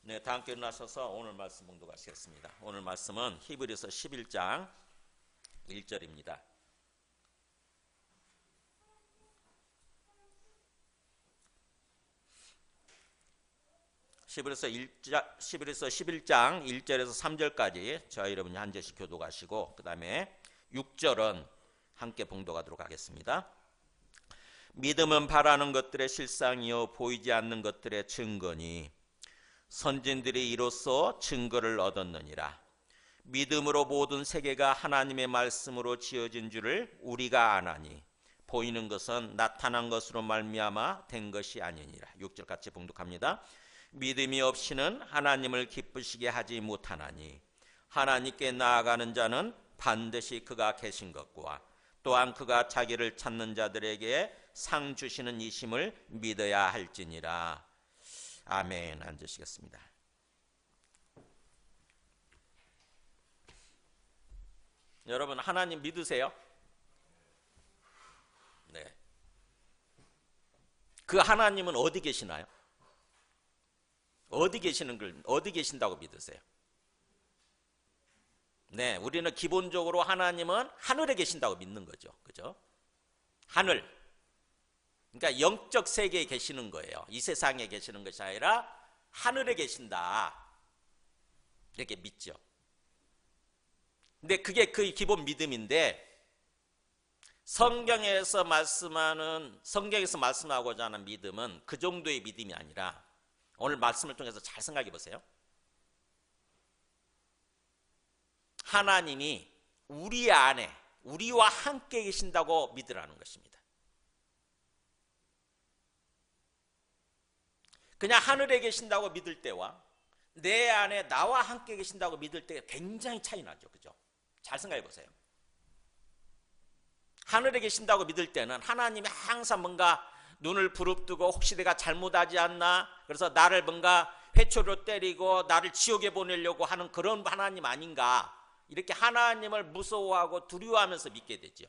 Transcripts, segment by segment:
네, 다 함께 일어나셔서 오늘 말씀 봉독하시겠습니다. 오늘 말씀은 히브리서 11장 1절입니다. 히브리서 11장 1절에서 3절까지 저와 여러분이 한 절씩 교독하시고 그 다음에 6절은 함께 봉독하도록 하겠습니다. 믿음은 바라는 것들의 실상이요 보이지 않는 것들의 증거니 선진들이 이로써 증거를 얻었느니라. 믿음으로 모든 세계가 하나님의 말씀으로 지어진 줄을 우리가 아나니 보이는 것은 나타난 것으로 말미암아 된 것이 아니니라. 6절 같이 봉독합니다. 믿음이 없이는 하나님을 기쁘시게 하지 못하나니 하나님께 나아가는 자는 반드시 그가 계신 것과 또한 그가 자기를 찾는 자들에게 상 주시는 이심을 믿어야 할지니라. 아멘. 앉으시겠습니다. 여러분 하나님 믿으세요? 네. 그 하나님은 어디 계시나요? 어디 계신다고 믿으세요? 네, 우리는 기본적으로 하나님은 하늘에 계신다고 믿는 거죠. 그죠? 하늘. 그러니까 영적 세계에 계시는 거예요. 이 세상에 계시는 것이 아니라 하늘에 계신다. 이렇게 믿죠. 근데 그게 그 기본 믿음인데 성경에서 말씀하고자 하는 믿음은 그 정도의 믿음이 아니라 오늘 말씀을 통해서 잘 생각해 보세요. 하나님이 우리 안에 우리와 함께 계신다고 믿으라는 것입니다. 그냥 하늘에 계신다고 믿을 때와 내 안에 나와 함께 계신다고 믿을 때 굉장히 차이 나죠. 그죠? 잘 생각해 보세요. 하늘에 계신다고 믿을 때는 하나님이 항상 뭔가 눈을 부릅뜨고 혹시 내가 잘못하지 않나 그래서 나를 뭔가 회초로 때리고 나를 지옥에 보내려고 하는 그런 하나님 아닌가 이렇게 하나님을 무서워하고 두려워하면서 믿게 되죠.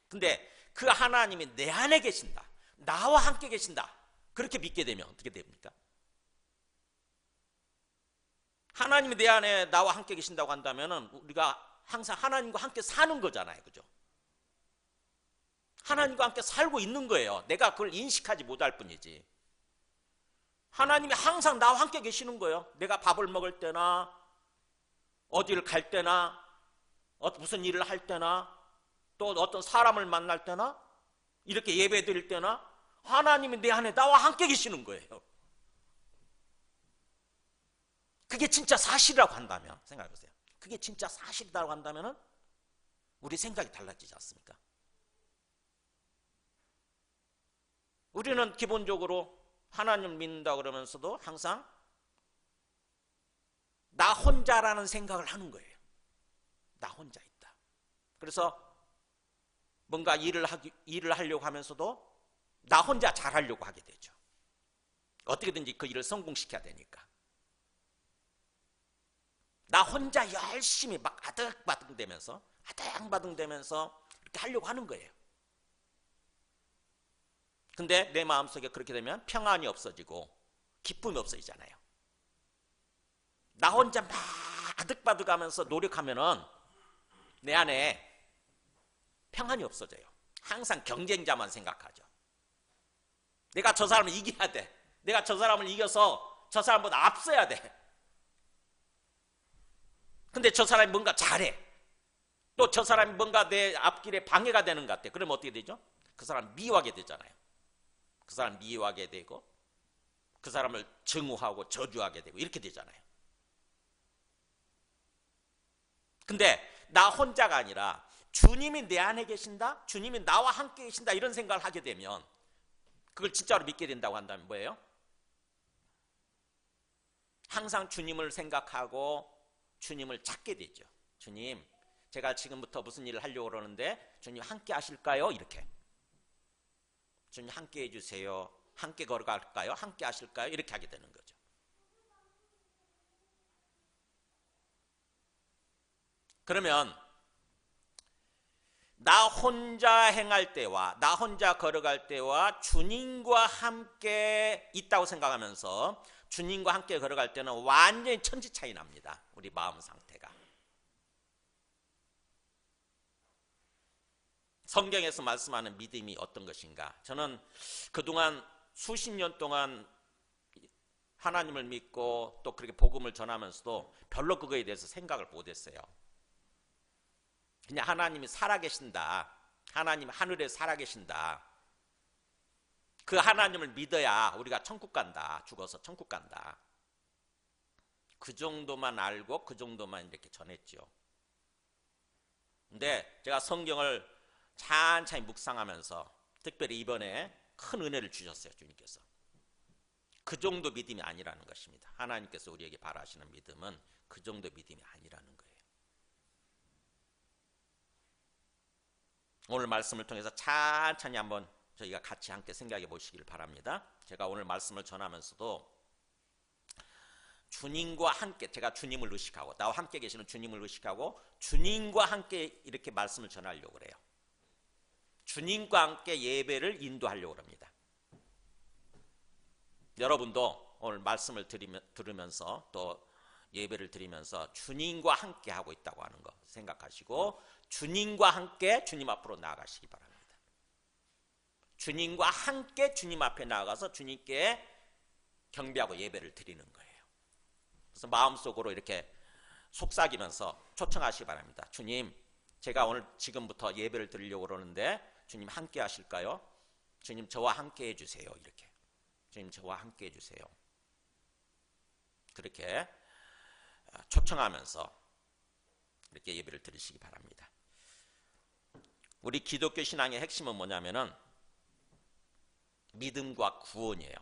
근데 그 하나님이 내 안에 계신다. 나와 함께 계신다. 그렇게 믿게 되면 어떻게 됩니까? 하나님이 내 안에 나와 함께 계신다고 한다면 우리가 항상 하나님과 함께 사는 거잖아요. 그죠? 하나님과 함께 살고 있는 거예요. 내가 그걸 인식하지 못할 뿐이지. 하나님이 항상 나와 함께 계시는 거예요. 내가 밥을 먹을 때나 어디를 갈 때나 무슨 일을 할 때나 또 어떤 사람을 만날 때나 이렇게 예배 드릴 때나 하나님이 내 안에 나와 함께 계시는 거예요. 그게 진짜 사실이라고 한다면 생각해 보세요. 그게 진짜 사실이라고 한다면 우리 생각이 달라지지 않습니까? 우리는 기본적으로 하나님을 믿는다 그러면서도 항상 나 혼자라는 생각을 하는 거예요. 나 혼자 있다. 그래서 뭔가 일을 하려고 하면서도 나 혼자 잘하려고 하게 되죠. 어떻게든지 그 일을 성공시켜야 되니까. 나 혼자 열심히 막 아득바득대면서 이렇게 하려고 하는 거예요. 근데 내 마음속에 그렇게 되면 평안이 없어지고 기쁨이 없어지잖아요. 나 혼자 막 아득바득하면서 노력하면은 내 안에 평안이 없어져요. 항상 경쟁자만 생각하죠. 내가 저 사람을 이겨야 돼. 내가 저 사람을 이겨서 저 사람보다 앞서야 돼. 근데 저 사람이 뭔가 잘해. 또 저 사람이 뭔가 내 앞길에 방해가 되는 것 같아. 그러면 어떻게 되죠? 그 사람 미워하게 되잖아요. 그 사람 미워하게 되고 그 사람을 증오하고 저주하게 되고 이렇게 되잖아요. 근데 나 혼자가 아니라 주님이 내 안에 계신다? 주님이 나와 함께 계신다? 이런 생각을 하게 되면 그걸 진짜로 믿게 된다고 한다면 뭐예요? 항상 주님을 생각하고 주님을 찾게 되죠. 주님, 제가 지금부터 무슨 일을 하려고 그러는데 주님 함께 하실까요? 이렇게. 주님 함께 해주세요. 함께 걸어갈까요? 함께 하실까요? 이렇게 하게 되는 거죠. 그러면 나 혼자 행할 때와 나 혼자 걸어갈 때와 주님과 함께 있다고 생각하면서 주님과 함께 걸어갈 때는 완전히 천지 차이 납니다. 우리 마음 상태가. 성경에서 말씀하는 믿음이 어떤 것인가? 저는 그동안 수십 년 동안 하나님을 믿고 또 그렇게 복음을 전하면서도 별로 그거에 대해서 생각을 못했어요. 그냥 하나님이 살아계신다. 하나님 하늘에 살아계신다. 그 하나님을 믿어야 우리가 천국 간다. 죽어서 천국 간다. 그 정도만 알고 그 정도만 이렇게 전했죠. 근데 제가 성경을 찬찬히 묵상하면서 특별히 이번에 큰 은혜를 주셨어요. 주님께서. 그 정도 믿음이 아니라는 것입니다. 하나님께서 우리에게 바라시는 믿음은 그 정도 믿음이 아니라는 거예요. 오늘 말씀을 통해서 찬찬히 한번 저희가 같이 함께 생각해 보시길 바랍니다. 제가 오늘 말씀을 전하면서도 주님과 함께, 제가 주님을 의식하고 나와 함께 계시는 주님을 의식하고 주님과 함께 이렇게 말씀을 전하려고 그래요. 주님과 함께 예배를 인도하려고 합니다. 여러분도 오늘 말씀을 들으면서 또 예배를 드리면서 주님과 함께 하고 있다고 하는 거 생각하시고 주님과 함께 주님 앞으로 나아가시기 바랍니다. 주님과 함께 주님 앞에 나아가서 주님께 경배하고 예배를 드리는 거예요. 그래서 마음속으로 이렇게 속삭이면서 초청하시기 바랍니다. 주님, 제가 오늘 지금부터 예배를 드리려고 그러는데 주님 함께 하실까요? 주님 저와 함께 해주세요. 이렇게 주님 저와 함께 해주세요. 그렇게 초청하면서 이렇게 예배를 드리시기 바랍니다. 우리 기독교 신앙의 핵심은 뭐냐면은 믿음과 구원이에요.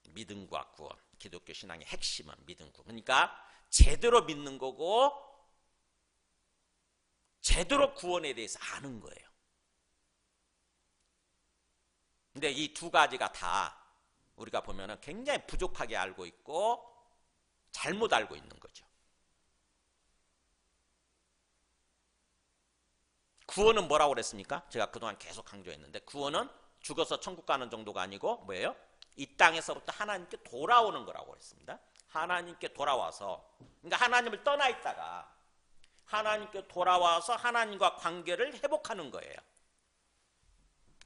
믿음과 구원. 기독교 신앙의 핵심은 믿음, 구원. 그러니까 제대로 믿는 거고 제대로 구원에 대해서 아는 거예요. 근데 이 두 가지가 다 우리가 보면은 굉장히 부족하게 알고 있고 잘못 알고 있는 거죠. 구원은 뭐라고 그랬습니까? 제가 그동안 계속 강조했는데 구원은 죽어서 천국 가는 정도가 아니고 뭐예요? 이 땅에서부터 하나님께 돌아오는 거라고 그랬습니다. 하나님께 돌아와서, 그러니까 하나님을 떠나 있다가 하나님께 돌아와서 하나님과 관계를 회복하는 거예요.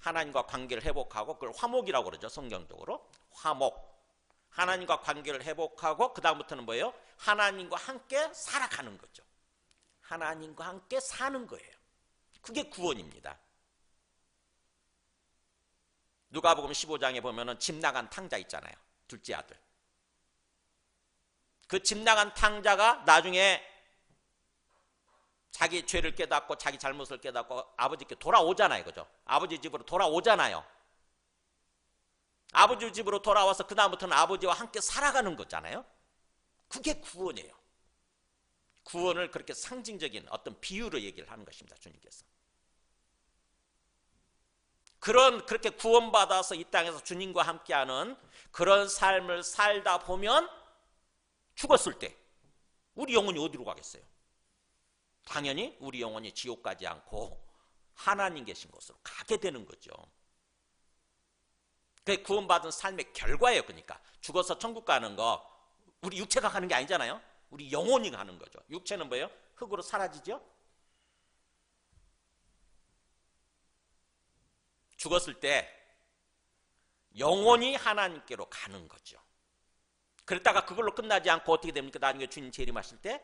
하나님과 관계를 회복하고 그걸 화목이라고 그러죠. 성경적으로 화목. 하나님과 관계를 회복하고 그 다음부터는 뭐예요? 하나님과 함께 살아가는 거죠. 하나님과 함께 사는 거예요. 그게 구원입니다. 누가복음 15장에 보면은 집 나간 탕자 있잖아요. 둘째 아들. 그 집 나간 탕자가 나중에 자기 죄를 깨닫고 자기 잘못을 깨닫고 아버지께 돌아오잖아요. 그죠? 아버지 집으로 돌아오잖아요. 아버지 집으로 돌아와서 그 다음부터는 아버지와 함께 살아가는 거잖아요. 그게 구원이에요. 구원을 그렇게 상징적인 어떤 비유로 얘기를 하는 것입니다. 주님께서. 그렇게 구원받아서 이 땅에서 주님과 함께하는 그런 삶을 살다 보면 죽었을 때 우리 영혼이 어디로 가겠어요? 당연히 우리 영혼이 지옥 가지 않고 하나님 계신 곳으로 가게 되는 거죠. 그게 구원받은 삶의 결과예요. 그러니까 죽어서 천국 가는 거 우리 육체가 가는 게 아니잖아요. 우리 영혼이 가는 거죠. 육체는 뭐예요? 흙으로 사라지죠. 죽었을 때 영혼이 하나님께로 가는 거죠. 그랬다가 그걸로 끝나지 않고 어떻게 됩니까? 나중에 주님 재림하실 때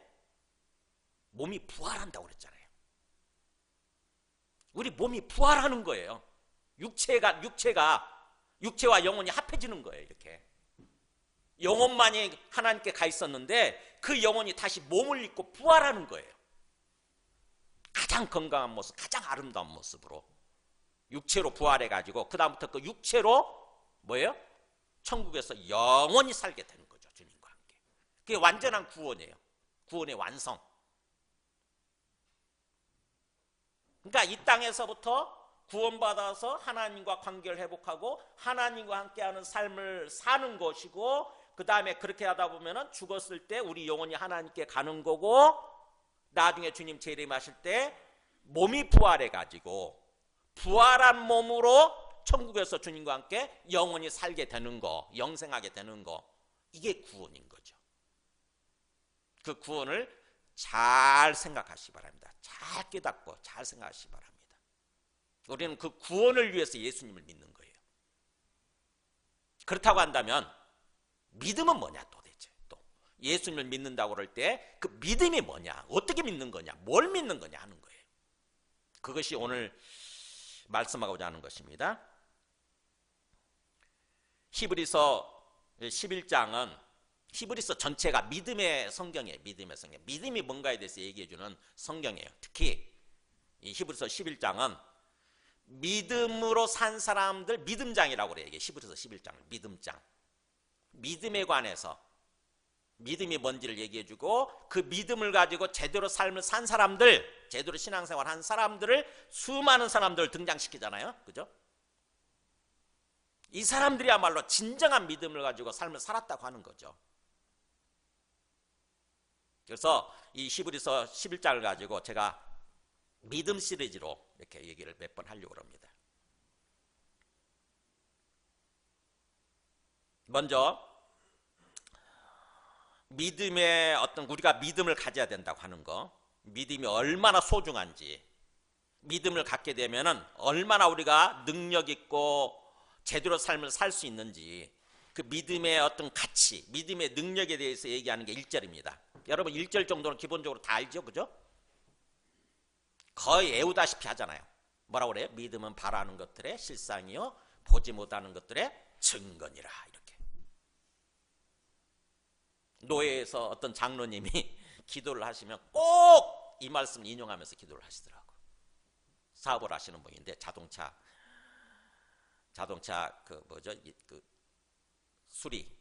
몸이 부활한다고 그랬잖아요. 우리 몸이 부활하는 거예요. 육체와 영혼이 합해지는 거예요. 이렇게 영혼만이 하나님께 가 있었는데 그 영혼이 다시 몸을 입고 부활하는 거예요. 가장 건강한 모습, 가장 아름다운 모습으로 육체로 부활해가지고 그 다음부터 그 육체로 뭐예요? 천국에서 영원히 살게 되는 거죠. 주님과 함께. 그게 완전한 구원이에요. 구원의 완성. 그러니까 이 땅에서부터 구원받아서 하나님과 관계를 회복하고 하나님과 함께하는 삶을 사는 것이고 그 다음에 그렇게 하다 보면 죽었을 때 우리 영혼이 하나님께 가는 거고 나중에 주님 재림하실 때 몸이 부활해가지고 부활한 몸으로 천국에서 주님과 함께 영원히 살게 되는 거, 영생하게 되는 거, 이게 구원인 거죠. 그 구원을 잘 생각하시기 바랍니다. 잘 깨닫고 잘 생각하시기 바랍니다. 우리는 그 구원을 위해서 예수님을 믿는 거예요. 그렇다고 한다면 믿음은 뭐냐 도대체? 또 예수님을 믿는다고 그럴 때 그 믿음이 뭐냐? 어떻게 믿는 거냐? 뭘 믿는 거냐 하는 거예요. 그것이 오늘 말씀하고자 하는 것입니다. 히브리서 11장은 히브리서 전체가 믿음의 성경이에요. 믿음의 성경. 믿음이 뭔가에 대해서 얘기해주는 성경이에요. 특히 이 히브리서 11장은 믿음으로 산 사람들 믿음장이라고 그래요. 이게 히브리서 11장을 믿음장. 믿음에 관해서 믿음이 뭔지를 얘기해주고 그 믿음을 가지고 제대로 삶을 산 사람들, 제대로 신앙생활 한 사람들을 수많은 사람들을 등장시키잖아요. 그죠? 이 사람들이야말로 진정한 믿음을 가지고 삶을 살았다고 하는 거죠. 그래서 이 히브리서 11장을 가지고 제가 믿음 시리즈로 이렇게 얘기를 몇 번 하려고 합니다. 먼저 믿음의 어떤 우리가 믿음을 가져야 된다고 하는 거, 믿음이 얼마나 소중한지, 믿음을 갖게 되면은 얼마나 우리가 능력 있고 제대로 삶을 살 수 있는지, 그 믿음의 어떤 가치, 믿음의 능력에 대해서 얘기하는 게 1절입니다. 여러분 1절 정도는 기본적으로 다 알죠, 그죠? 거의 외우다시피 하잖아요. 뭐라고 그래요? 믿음은 바라는 것들의 실상이요 보지 못하는 것들의 증거니라. 이렇게 노예에서 어떤 장로님이 기도를 하시면 꼭 이 말씀 인용하면서 기도를 하시더라고. 사업을 하시는 분인데 자동차 그 뭐죠? 그 수리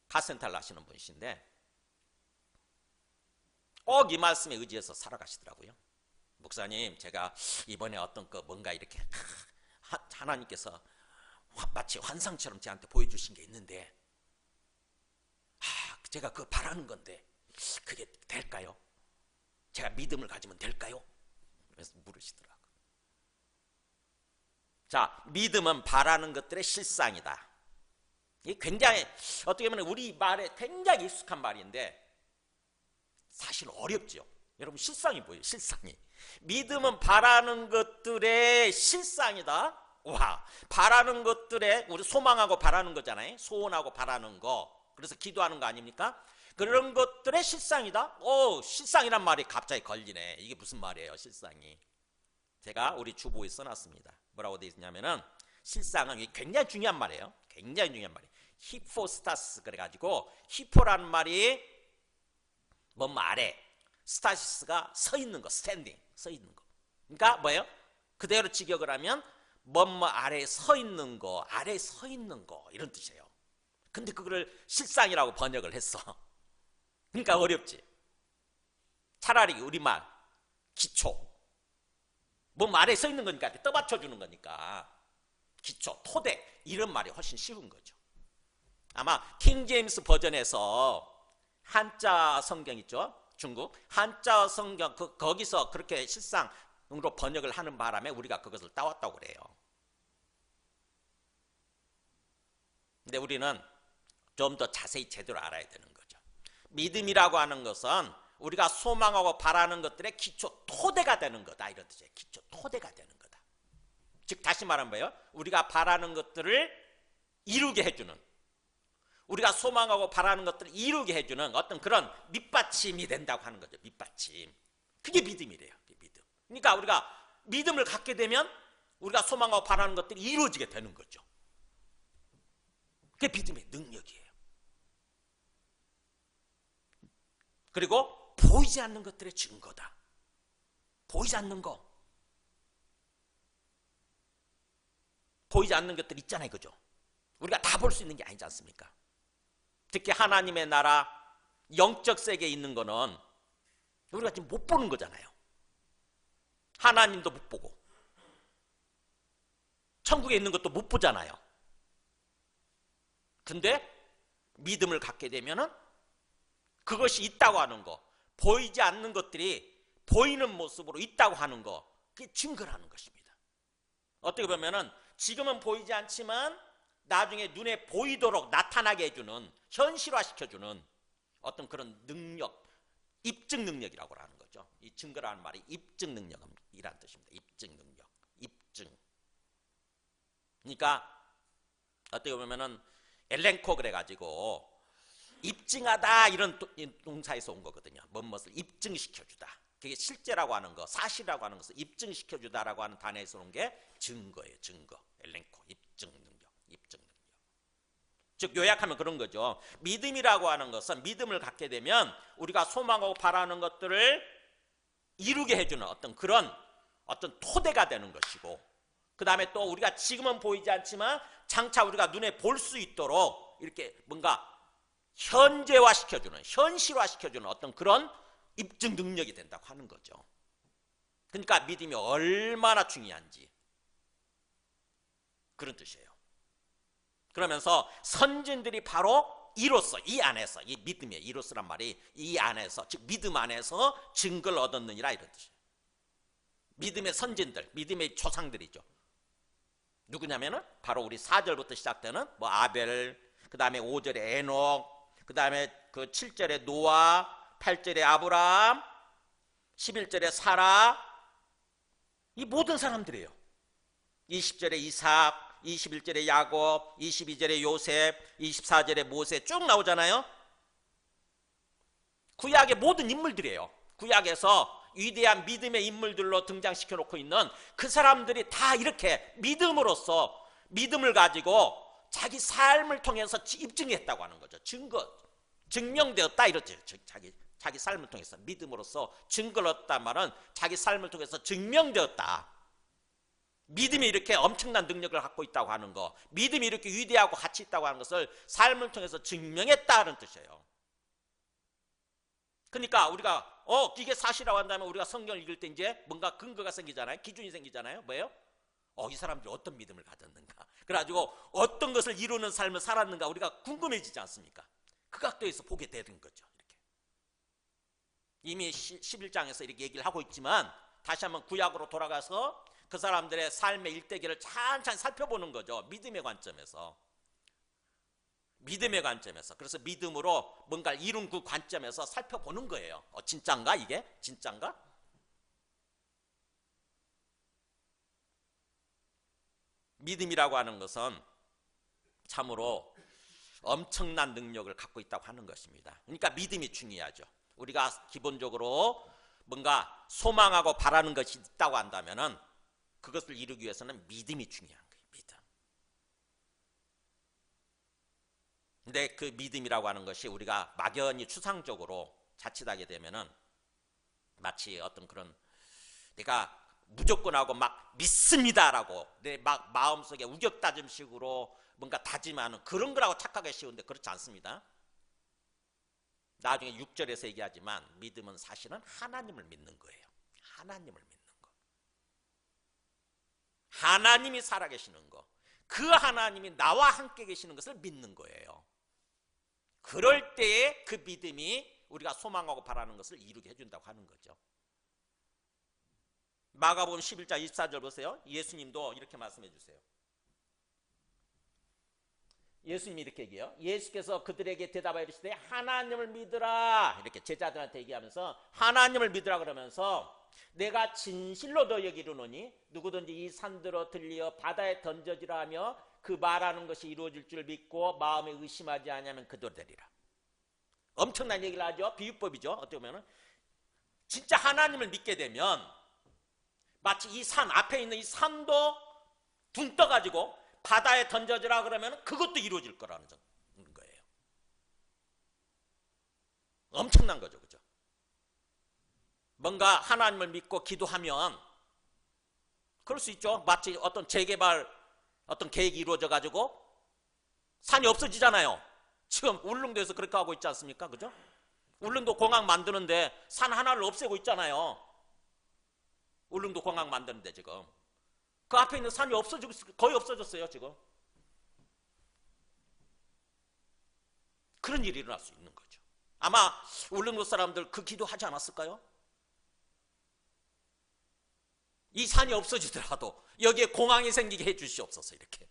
카센터를 하시는 분이신데 꼭 이 말씀에 의지해서 살아가시더라고요. 목사님, 제가 이번에 어떤 거 뭔가 이렇게 하나님께서 마치 환상처럼 저한테 보여주신 게 있는데 제가 그거 바라는 건데 그게 될까요? 제가 믿음을 가지면 될까요? 그래서 물으시더라고요. 자, 믿음은 바라는 것들의 실상이다. 이게 굉장히 어떻게 보면 우리 말에 굉장히 익숙한 말인데 사실 어렵죠. 여러분 실상이 뭐예요? 실상이. 믿음은 바라는 것들의 실상이다. 와, 바라는 것들의 우리 소망하고 바라는 거잖아요. 소원하고 바라는 거. 그래서 기도하는 거 아닙니까? 그런 것들의 실상이다. 실상이란 말이 갑자기 걸리네. 이게 무슨 말이에요? 실상이. 제가 우리 주보에 써놨습니다. 뭐라고 되어 있냐면은 실상은 굉장히 중요한 말이에요. 굉장히 중요한 말이에요. 히포스타스 그래가지고 히포라는 말이 뭔 아래, 스타시스가 서 있는 거, 스탠딩, 서 있는 거. 그러니까 뭐예요? 그대로 직역을 하면 뭔 아래에 서 있는 거, 아래에 서 있는 거 이런 뜻이에요. 근데 그거를 실상이라고 번역을 했어. 그러니까 어렵지. 차라리 우리말 기초, 뭔 아래에 서 있는 거니까 떠받쳐 주는 거니까 기초, 토대 이런 말이 훨씬 쉬운 거죠. 아마 킹 제임스 버전에서 한자 성경 있죠? 중국 한자 성경 거기서 그렇게 실상으로 번역을 하는 바람에 우리가 그것을 따왔다고 그래요. 근데 우리는 좀 더 자세히 제대로 알아야 되는 거죠. 믿음이라고 하는 것은 우리가 소망하고 바라는 것들의 기초 토대가 되는 거다 이런 뜻이에요. 기초 토대가 되는 거다. 즉 다시 말하면 뭐예요? 우리가 바라는 것들을 이루게 해주는, 우리가 소망하고 바라는 것들을 이루게 해주는 어떤 그런 밑받침이 된다고 하는 거죠. 밑받침. 그게 믿음이래요. 그게 믿음. 그러니까 우리가 믿음을 갖게 되면 우리가 소망하고 바라는 것들이 이루어지게 되는 거죠. 그게 믿음의 능력이에요. 그리고 보이지 않는 것들의 증거다. 보이지 않는 거. 보이지 않는 것들 있잖아요. 그죠? 우리가 다 볼 수 있는 게 아니지 않습니까? 특히 하나님의 나라, 영적 세계에 있는 거는 우리가 지금 못 보는 거잖아요. 하나님도 못 보고 천국에 있는 것도 못 보잖아요. 근데 믿음을 갖게 되면은 그것이 있다고 하는 거, 보이지 않는 것들이 보이는 모습으로 있다고 하는 거, 그게 증거라는 것입니다. 어떻게 보면은 지금은 보이지 않지만 나중에 눈에 보이도록 나타나게 해주는, 현실화시켜주는 어떤 그런 능력, 입증 능력이라고 하는 거죠. 이 증거라는 말이 입증 능력이라는 뜻입니다. 입증 능력, 입증. 그러니까 어떻게 보면은 엘렌코 그래가지고 입증하다 이런 동사에서 온 거거든요. 무엇을 입증시켜주다. 그게 실제라고 하는 거, 사실이라고 하는 것을 입증시켜주다라고 하는 단어에서 온 게 증거예요. 증거. 엘렌코, 입증 능력, 입증 능력. 즉 요약하면 그런 거죠. 믿음이라고 하는 것은 믿음을 갖게 되면 우리가 소망하고 바라는 것들을 이루게 해주는 어떤 그런 어떤 토대가 되는 것이고, 그 다음에 또 우리가 지금은 보이지 않지만 장차 우리가 눈에 볼 수 있도록 이렇게 뭔가 현재화시켜주는, 현실화시켜주는 어떤 그런 입증 능력이 된다고 하는 거죠. 그러니까 믿음이 얼마나 중요한지 그런 뜻이에요. 그러면서 선진들이 바로 이로써, 이 안에서, 이 믿음의 이로서란 말이 이 안에서, 즉 믿음 안에서 증거를 얻었느니라 이런 뜻이에요. 믿음의 선진들, 믿음의 조상들이죠. 누구냐면은 바로 우리 4절부터 시작되는 뭐 아벨, 그 다음에 5절에 에녹, 그 다음에 그 7절에 노아, 8절에 아브라함, 11절에 사라, 이 모든 사람들이에요. 20절에 이삭, 21절에 야곱, 22절에 요셉, 24절에 모세 쭉 나오잖아요. 구약의 모든 인물들이에요. 구약에서 위대한 믿음의 인물들로 등장시켜 놓고 있는 그 사람들이 다 이렇게 믿음으로써, 믿음을 가지고 자기 삶을 통해서 입증했다고 하는 거죠. 증명되었다 이렇죠. 자기 삶을 통해서 믿음으로써 증거를 얻었단 말은 자기 삶을 통해서 증명되었다. 믿음이 이렇게 엄청난 능력을 갖고 있다고 하는 거, 믿음이 이렇게 위대하고 가치 있다고 하는 것을 삶을 통해서 증명했다는 뜻이에요. 그러니까 우리가 이게 사실이라고 한다면 우리가 성경을 읽을 때 이제 뭔가 근거가 생기잖아요. 기준이 생기잖아요. 뭐예요? 이 사람들이 어떤 믿음을 가졌는가, 그래가지고 어떤 것을 이루는 삶을 살았는가 우리가 궁금해지지 않습니까? 그 각도에서 보게 되는 거죠. 이렇게. 이미 11장에서 이렇게 얘기를 하고 있지만 다시 한번 구약으로 돌아가서 그 사람들의 삶의 일대기를 찬찬히 살펴보는 거죠. 믿음의 관점에서. 믿음의 관점에서. 그래서 믿음으로 뭔가를 이룬 그 관점에서 살펴보는 거예요. 진짠가 이게? 진짠가? 믿음이라고 하는 것은 참으로 엄청난 능력을 갖고 있다고 하는 것입니다. 그러니까 믿음이 중요하죠. 우리가 기본적으로 뭔가 소망하고 바라는 것이 있다고 한다면은 그것을 이루기 위해서는 믿음이 중요한 거예요. 믿음. 근데 그 믿음이라고 하는 것이 우리가 막연히 추상적으로 자칫하게 되면은 마치 어떤 그런 내가 무조건 하고 막 믿습니다라고 내 막 마음속에 우격다짐식으로 뭔가 다짐하는 그런 거라고 착각하기 쉬운데 그렇지 않습니다. 나중에 6절에서 얘기하지만 믿음은 사실은 하나님을 믿는 거예요. 하나님을 믿는 거. 하나님이 살아계시는 거. 그 하나님이 나와 함께 계시는 것을 믿는 거예요. 그럴 때에 그 믿음이 우리가 소망하고 바라는 것을 이루게 해준다고 하는 거죠. 마가복음 11장 24절 보세요. 예수님도 이렇게 말씀해 주세요. 예수님이 이렇게 얘기해요. 예수께서 그들에게 대답하여 이르시되 하나님을 믿으라. 이렇게 제자들한테 얘기하면서 하나님을 믿으라 그러면서 내가 진실로 너희에게 이르노니 누구든지 이 산들어 들리어 바다에 던져지라 하며 그 말하는 것이 이루어질 줄 믿고 마음에 의심하지 아니하면 그대로 되리라. 엄청난 얘기를 하죠. 비유법이죠. 어떻게 보면 진짜 하나님을 믿게 되면 마치 이 산 앞에 있는 이 산도 둥 떠가지고 바다에 던져지라 그러면 그것도 이루어질 거라는 거예요. 엄청난 거죠. 그죠? 뭔가 하나님을 믿고 기도하면 그럴 수 있죠. 마치 어떤 재개발 어떤 계획이 이루어져 가지고 산이 없어지잖아요. 지금 울릉도에서 그렇게 하고 있지 않습니까? 그죠? 울릉도 공항 만드는데 산 하나를 없애고 있잖아요. 울릉도 공항 만드는데 지금 그 앞에 있는 산이 없어지고 거의 없어졌어요. 지금 그런 일이 일어날 수 있는 거죠. 아마 울릉도 사람들 그 기도하지 않았을까요? 이 산이 없어지더라도 여기에 공항이 생기게 해 주시옵소서. 이렇게.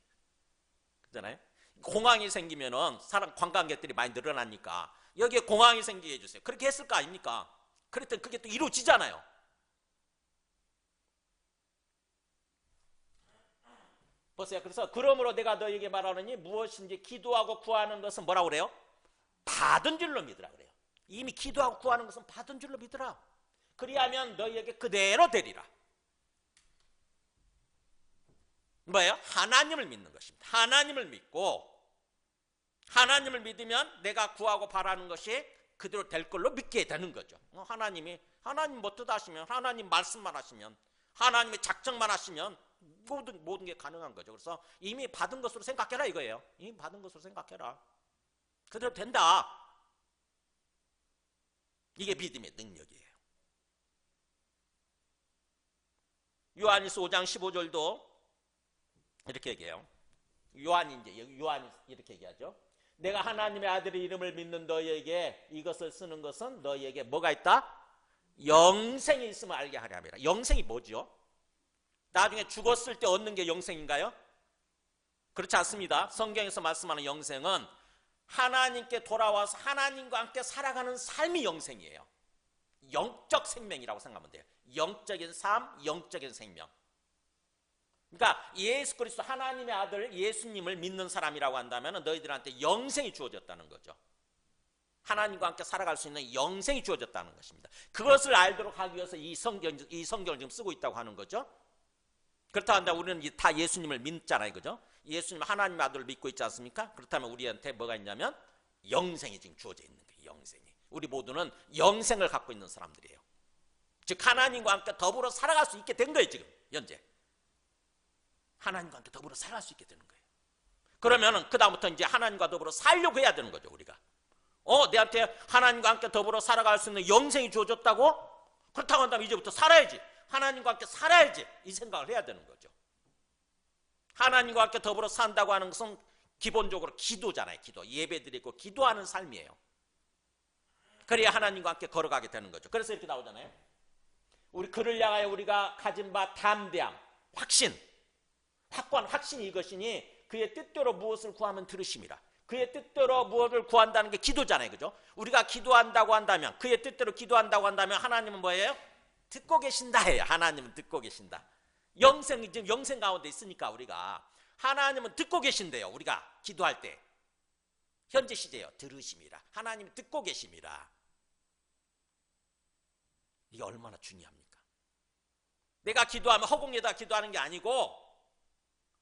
그잖아요. 공항이 생기면은 사람 관광객들이 많이 늘어나니까 여기에 공항이 생기게 해 주세요. 그렇게 했을 거 아닙니까? 그랬더니 그게 또 이루어지잖아요. 보세요. 그래서 그러므로 내가 너에게 말하노니 무엇인지 기도하고 구하는 것은 뭐라고 그래요? 받은 줄로 믿으라 그래요. 이미 기도하고 구하는 것은 받은 줄로 믿으라. 그리하면 너희에게 그대로 되리라. 뭐예요? 하나님을 믿는 것입니다. 하나님을 믿고 하나님을 믿으면 내가 구하고 바라는 것이 그대로 될 걸로 믿게 되는 거죠. 하나님 뭐 뜻하시면, 하나님 말씀만 하시면, 하나님의 작정만 하시면 모든 게 가능한 거죠. 그래서 이미 받은 것으로 생각해라 이거예요. 이미 받은 것으로 생각해라. 그대로 된다. 이게 믿음의 능력이에요. 요한일서 5장 15절도 이렇게 얘기해요. 요한이 이렇게 얘기하죠. 내가 하나님의 아들의 이름을 믿는 너희에게 이것을 쓰는 것은 너희에게 뭐가 있다? 영생이 있음을 알게 하려 함이라. 영생이 뭐죠? 나중에 죽었을 때 얻는 게 영생인가요? 그렇지 않습니다. 성경에서 말씀하는 영생은 하나님께 돌아와서 하나님과 함께 살아가는 삶이 영생이에요. 영적 생명이라고 생각하면 돼요. 영적인 삶, 영적인 생명. 그러니까 예수 그리스도 하나님의 아들 예수님을 믿는 사람이라고 한다면 너희들한테 영생이 주어졌다는 거죠. 하나님과 함께 살아갈 수 있는 영생이 주어졌다는 것입니다. 그것을 알도록 하기 위해서 이 성경을 지금 쓰고 있다고 하는 거죠. 그렇다고 한다면 우리는 다 예수님을 믿잖아요. 그죠? 예수님 하나님의 아들을 믿고 있지 않습니까? 그렇다면 우리한테 뭐가 있냐면 영생이 지금 주어져 있는 거예요. 영생이. 우리 모두는 영생을 갖고 있는 사람들이에요. 즉 하나님과 함께 더불어 살아갈 수 있게 된 거예요. 지금 현재. 하나님과 함께 더불어 살아갈 수 있게 되는 거예요. 그러면은 그다음부터 이제 하나님과 더불어 살려고 해야 되는 거죠. 우리가. 내한테 하나님과 함께 더불어 살아갈 수 있는 영생이 주어졌다고? 그렇다고 한다면 이제부터 살아야지. 하나님과 함께 살아야지. 이 생각을 해야 되는 거죠. 하나님과 함께 더불어 산다고 하는 것은 기본적으로 기도잖아요. 기도. 예배드리고 기도하는 삶이에요. 그래야 하나님과 함께 걸어가게 되는 거죠. 그래서 이렇게 나오잖아요. 우리 그를 향하여 우리가 가진 바 담대함, 확신, 확고한 확신이 이것이니 그의 뜻대로 무엇을 구하면 들으심이라. 그의 뜻대로 무엇을 구한다는 게 기도잖아요. 그죠? 우리가 기도한다고 한다면, 그의 뜻대로 기도한다고 한다면 하나님은 뭐예요? 듣고 계신다 해요. 하나님은 듣고 계신다. 영생이 지금 영생 가운데 있으니까 우리가 하나님은 듣고 계신대요. 우리가 기도할 때. 현재 시제요. 들으심이라. 하나님이 듣고 계심이라. 이게 얼마나 중요합니까? 내가 기도하면 허공에다 기도하는 게 아니고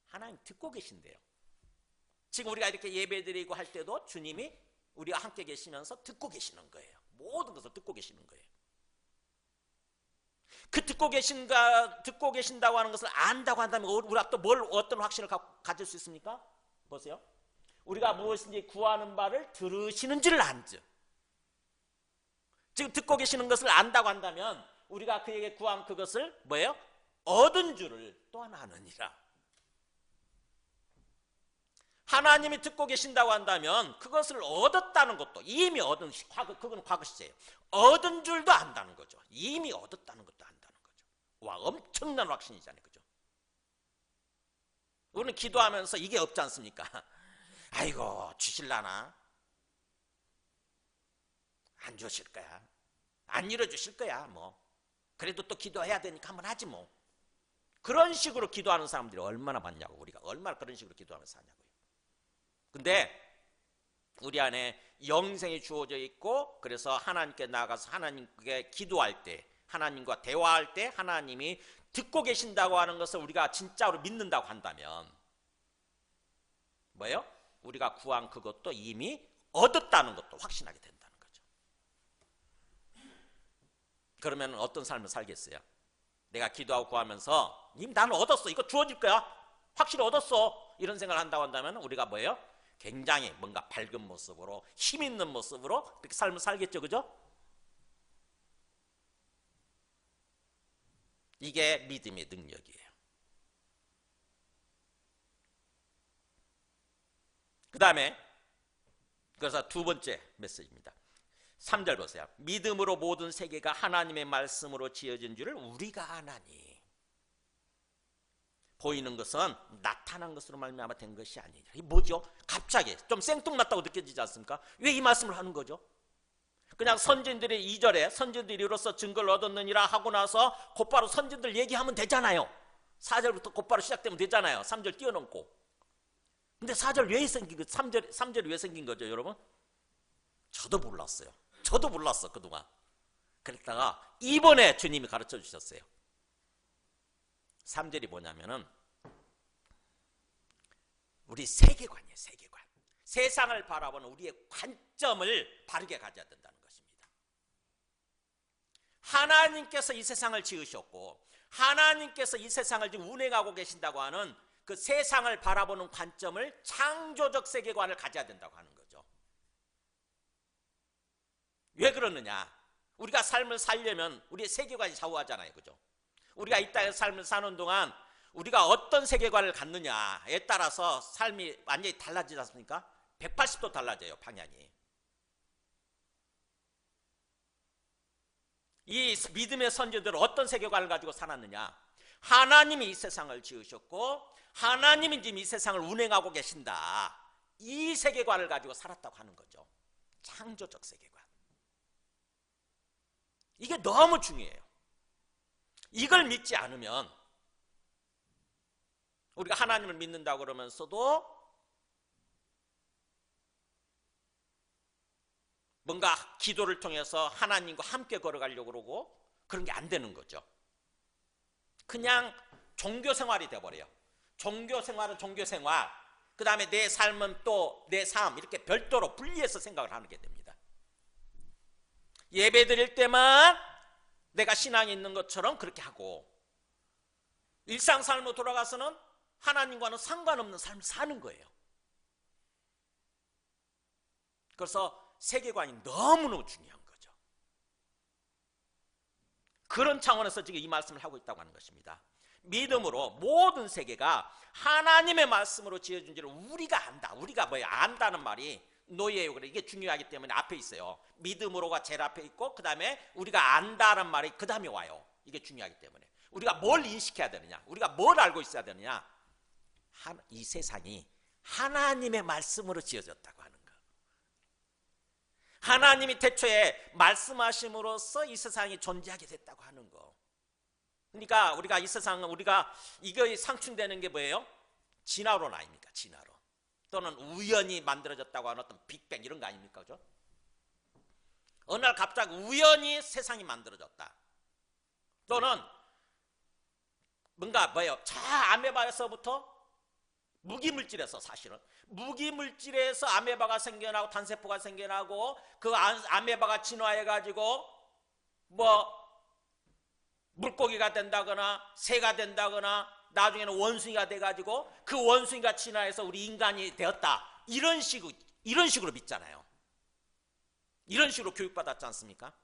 하나님 듣고 계신대요. 지금 우리가 이렇게 예배드리고 할 때도 주님이 우리와 함께 계시면서 듣고 계시는 거예요. 모든 것을 듣고 계시는 거예요. 그 듣고 계신다고 하는 것을 안다고 한다면 우리가 또 어떤 확신을 가질 수 있습니까? 보세요. 우리가 무엇인지 구하는 바를 들으시는 줄을 안죠. 지금 듣고 계시는 것을 안다고 한다면 우리가 그에게 구한 그것을 뭐예요? 얻은 줄을 또한 아느니라. 하나님이 듣고 계신다고 한다면 그것을 얻었다는 것도 이미 얻은 그건 과거 시제예요. 얻은 줄도 안다는 거죠. 이미 얻었다는 것도 안다는 거죠. 와, 엄청난 확신이잖아요. 그죠? 우리는 기도하면서 이게 없지 않습니까? 아이고 주실라나? 안 주실 거야. 안 이뤄주실 거야. 뭐 그래도 또 기도해야 되니까 한번 하지 뭐. 그런 식으로 기도하는 사람들이 얼마나 많냐고. 우리가 얼마나 그런 식으로 기도하면서 하냐고요. 근데 우리 안에 영생이 주어져 있고 그래서 하나님께 나아가서 하나님께 기도할 때 하나님과 대화할 때 하나님이 듣고 계신다고 하는 것을 우리가 진짜로 믿는다고 한다면 뭐예요? 우리가 구한 그것도 이미 얻었다는 것도 확신하게 된다는 거죠. 그러면 어떤 삶을 살겠어요? 내가 기도하고 구하면서 이미 나는 얻었어. 이거 주어질 거야. 확실히 얻었어. 이런 생각을 한다고 한다면 우리가 뭐예요? 굉장히 뭔가 밝은 모습으로 힘 있는 모습으로 그렇게 삶을 살겠죠. 그죠? 이게 믿음의 능력이에요. 그 다음에 그래서 두 번째 메시지입니다. 3절 보세요. 믿음으로 모든 세계가 하나님의 말씀으로 지어진 줄을 우리가 아나니. 보이는 것은 나타난 것으로 말미암아 된 것이 아니냐. 이게 뭐죠? 갑자기 좀 생뚱맞다고 느껴지지 않습니까? 왜 이 말씀을 하는 거죠? 그냥 선진들이 2절에 선진들이 이로써 증거를 얻었느니라 하고 나서 곧바로 선진들 얘기하면 되잖아요. 4절부터 곧바로 시작되면 되잖아요. 3절 뛰어넘고. 근데 4절 왜 생긴 거, 3절이 왜 생긴 거죠, 여러분? 저도 몰랐어요. 저도 몰랐어, 그동안. 그랬다가 이번에 주님이 가르쳐 주셨어요. 3절이 뭐냐면은 우리 세계관이에요. 세계관. 세상을 바라보는 우리의 관점을 바르게 가져야 된다는 것입니다. 하나님께서 이 세상을 지으셨고 하나님께서 이 세상을 지금 운행하고 계신다고 하는 그 세상을 바라보는 관점을 창조적 세계관을 가져야 된다고 하는 거죠. 왜 그러느냐? 우리가 삶을 살려면 우리의 세계관이 좌우하잖아요. 그죠? 우리가 이 땅에서 삶을 사는 동안 우리가 어떤 세계관을 갖느냐에 따라서 삶이 완전히 달라지지 않습니까? 180도 달라져요, 방향이. 이 믿음의 선조들은 어떤 세계관을 가지고 살았느냐? 하나님이 이 세상을 지으셨고 하나님이 지금 이 세상을 운행하고 계신다. 이 세계관을 가지고 살았다고 하는 거죠. 창조적 세계관. 이게 너무 중요해요. 이걸 믿지 않으면 우리가 하나님을 믿는다고 그러면서도 뭔가 기도를 통해서 하나님과 함께 걸어가려고 그러고 그런 게 안 되는 거죠. 그냥 종교생활이 돼버려요. 종교생활은 종교생활, 그 다음에 내 삶은 또 내 삶, 이렇게 별도로 분리해서 생각을 하게 됩니다. 예배 드릴 때만 내가 신앙이 있는 것처럼 그렇게 하고 일상 삶으로 돌아가서는 하나님과는 상관없는 삶을 사는 거예요. 그래서 세계관이 너무너무 중요한 거죠. 그런 차원에서 지금 이 말씀을 하고 있다고 하는 것입니다. 믿음으로 모든 세계가 하나님의 말씀으로 지어준 줄을 우리가 안다. 우리가 뭐예요? 안다는 말이 노예예요. 그래. 이게 중요하기 때문에 앞에 있어요. 믿음으로가 제일 앞에 있고 그 다음에 우리가 안다는 말이 그 다음에 와요. 이게 중요하기 때문에 우리가 뭘 인식해야 되느냐, 우리가 뭘 알고 있어야 되느냐. 이 세상이 하나님의 말씀으로 지어졌다고 하는 거. 하나님이 태초에 말씀하심으로써 이 세상이 존재하게 됐다고 하는 거. 그러니까 우리가 이 세상은 우리가 이거 상충되는 게 뭐예요? 진화론 아닙니까? 진화론. 또는 우연히 만들어졌다고 하는 어떤 빅뱅 이런 거 아닙니까? 그죠? 어느 날 갑자기 우연히 세상이 만들어졌다. 또는 뭔가 뭐예요? 저 아메바에서부터 무기물질에서, 사실은 무기물질에서 아메바가 생겨나고 단세포가 생겨나고 그 아메바가 진화해가지고 뭐 물고기가 된다거나 새가 된다거나 나중에는 원숭이가 돼가지고 그 원숭이가 진화해서 우리 인간이 되었다. 이런 식으로 믿잖아요. 이런 식으로 교육받았지 않습니까?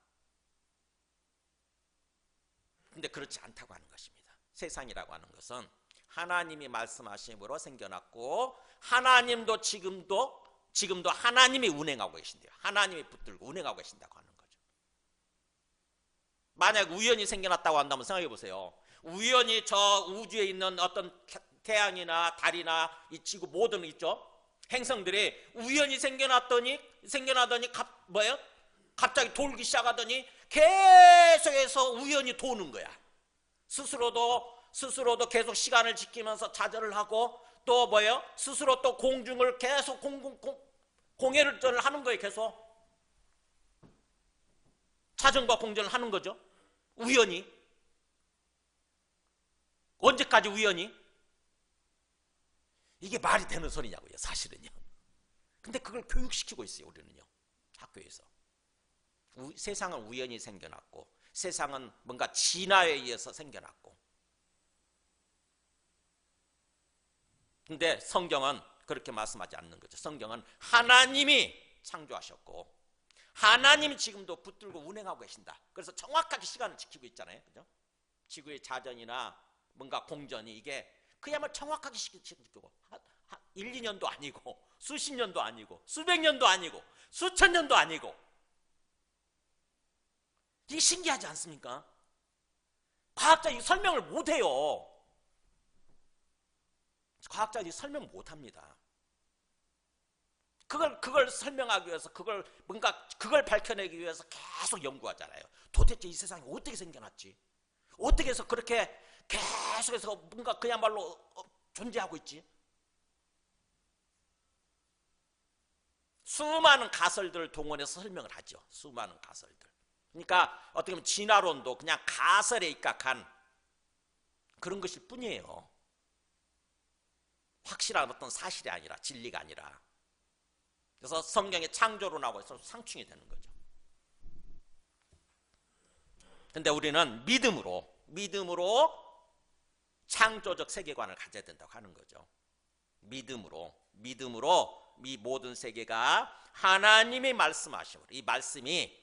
근데 그렇지 않다고 하는 것입니다. 세상이라고 하는 것은 하나님이 말씀하심으로 생겨났고 하나님도 지금도 하나님이 운행하고 계신대요. 하나님이 붙들고 운행하고 계신다고 하는 거죠. 만약 우연히 생겨났다고 한다면 생각해 보세요. 우연히 저 우주에 있는 어떤 태양이나 달이나 이 지구 모든 있죠. 행성들이 우연히 생겨나더니 갑자기 돌기 시작하더니 계속해서 우연히 도는 거야. 스스로도 계속 시간을 지키면서 자전을 하고 또 스스로 또 공중을 계속 공해를 하는 거예요. 계속 자전과 공전을 하는 거죠. 우연히. 언제까지 우연히? 이게 말이 되는 소리냐고요, 사실은요. 근데 그걸 교육시키고 있어요, 우리는요. 학교에서. 세상은 우연히 생겨났고 세상은 뭔가 진화에 의해서 생겨났고. 근데 성경은 그렇게 말씀하지 않는 거죠. 성경은 하나님이 창조하셨고 하나님이 지금도 붙들고 운행하고 계신다. 그래서 정확하게 시간을 지키고 있잖아요. 그죠? 지구의 자전이나 뭔가 공전이 이게 그야말로 정확하게 지키고 1, 2년도 아니고 수십 년도 아니고 수백 년도 아니고 수천 년도 아니고. 이게 신기하지 않습니까? 과학자 이 설명을 못해요. 과학자들이 설명 못합니다. 그걸 설명하기 위해서 그걸 밝혀내기 위해서 계속 연구하잖아요. 도대체 이 세상이 어떻게 생겨났지? 어떻게 해서 그렇게 계속해서 뭔가 그야말로 존재하고 있지? 수많은 가설들을 동원해서 설명을 하죠. 수많은 가설들. 그러니까 어떻게 보면 진화론도 그냥 가설에 입각한 그런 것일 뿐이에요. 확실한 어떤 사실이 아니라, 진리가 아니라. 그래서 성경의 창조론하고 해서 상충이 되는 거죠. 근데 우리는 믿음으로 창조적 세계관을 가져야 된다고 하는 거죠. 믿음으로 이 모든 세계가 하나님이 말씀하심으로, 이 말씀이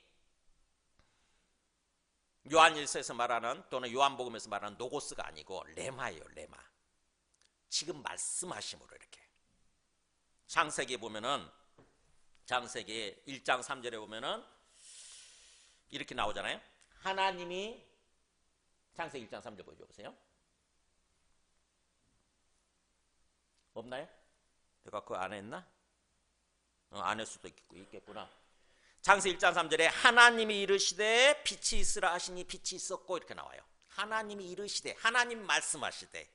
요한일서에서 말하는 또는 요한복음에서 말하는 노고스가 아니고 레마예요. 레마. 지금 말씀하심으로 이렇게. 창세기에 보면은, 창세기 1장 3절에 보면은 이렇게 나오잖아요. 하나님이, 창세기 1장 3절 보여주세요. 없나요? 내가 그거 안 했나? 안 할 수도 있겠구나. 창세기 1장 3절에 하나님이 이르시되 빛이 있으라 하시니 빛이 있었고 이렇게 나와요. 하나님이 이르시되, 하나님 말씀하시되,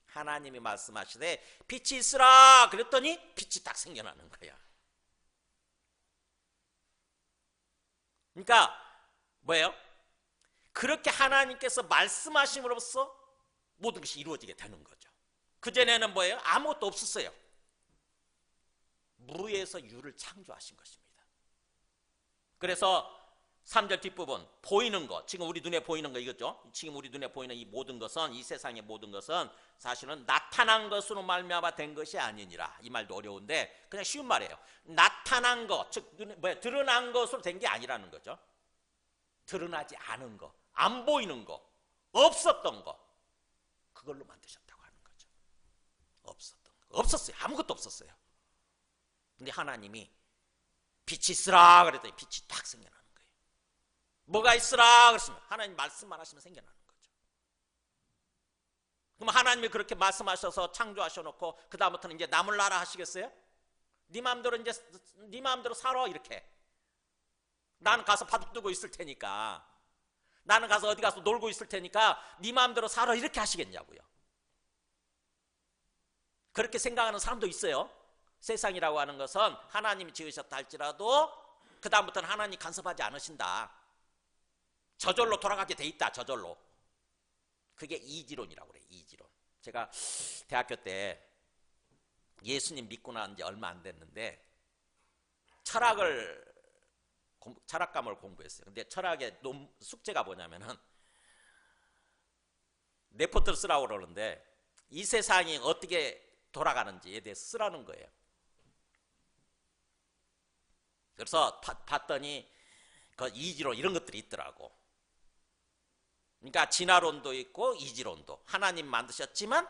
하나님이 말씀하시되 빛이 있으라 그랬더니 빛이 딱 생겨나는 거야. 그러니까 뭐예요? 그렇게 하나님께서 말씀하심으로써 모든 것이 이루어지게 되는 거죠. 그전에는 뭐예요? 아무것도 없었어요. 무에서 유를 창조하신 것입니다. 그래서 3절 뒷부분, 보이는 것, 지금 우리 눈에 보이는 거 이거죠. 지금 우리 눈에 보이는 이 모든 것은, 이 세상의 모든 것은 사실은 나타난 것으로 말미암아 된 것이 아니니라. 이 말도 어려운데 그냥 쉬운 말이에요. 나타난 것, 즉 드러난 것으로 된 게 아니라는 거죠. 드러나지 않은 것, 안 보이는 것, 없었던 것, 그걸로 만드셨다고 하는 거죠. 없었던 것, 없었어요. 아무것도 없었어요. 근데 하나님이 빛이 있으라 그랬더니 빛이 딱 생겨나는 거예요. 뭐가 있으라 그랬으면 하나님 말씀만 하시면 생겨나는 거죠. 그럼 하나님이 그렇게 말씀하셔서 창조하셔놓고 그 다음부터는 이제 남을 나라 하시겠어요? 네 마음대로 이제 네 마음대로 살아 이렇게. 나는 가서 바둑 두고 있을 테니까, 나는 가서 어디 가서 놀고 있을 테니까 네 마음대로 살아 이렇게 하시겠냐고요. 그렇게 생각하는 사람도 있어요. 세상이라고 하는 것은 하나님이 지으셨다 할지라도 그 다음부터는 하나님 간섭하지 않으신다. 저절로 돌아가게 돼 있다. 저절로. 그게 이지론이라고 그래요. 이지론. 제가 대학교 때 예수님 믿고 난 지 얼마 안 됐는데 철학감을 공부했어요. 근데 철학의 숙제가 뭐냐면은 레포트를 쓰라고 그러는데 이 세상이 어떻게 돌아가는지에 대해서 쓰라는 거예요. 그래서 봤더니 그 이지론 이런 것들이 있더라고. 그러니까 진화론도 있고 이지론도, 하나님 만드셨지만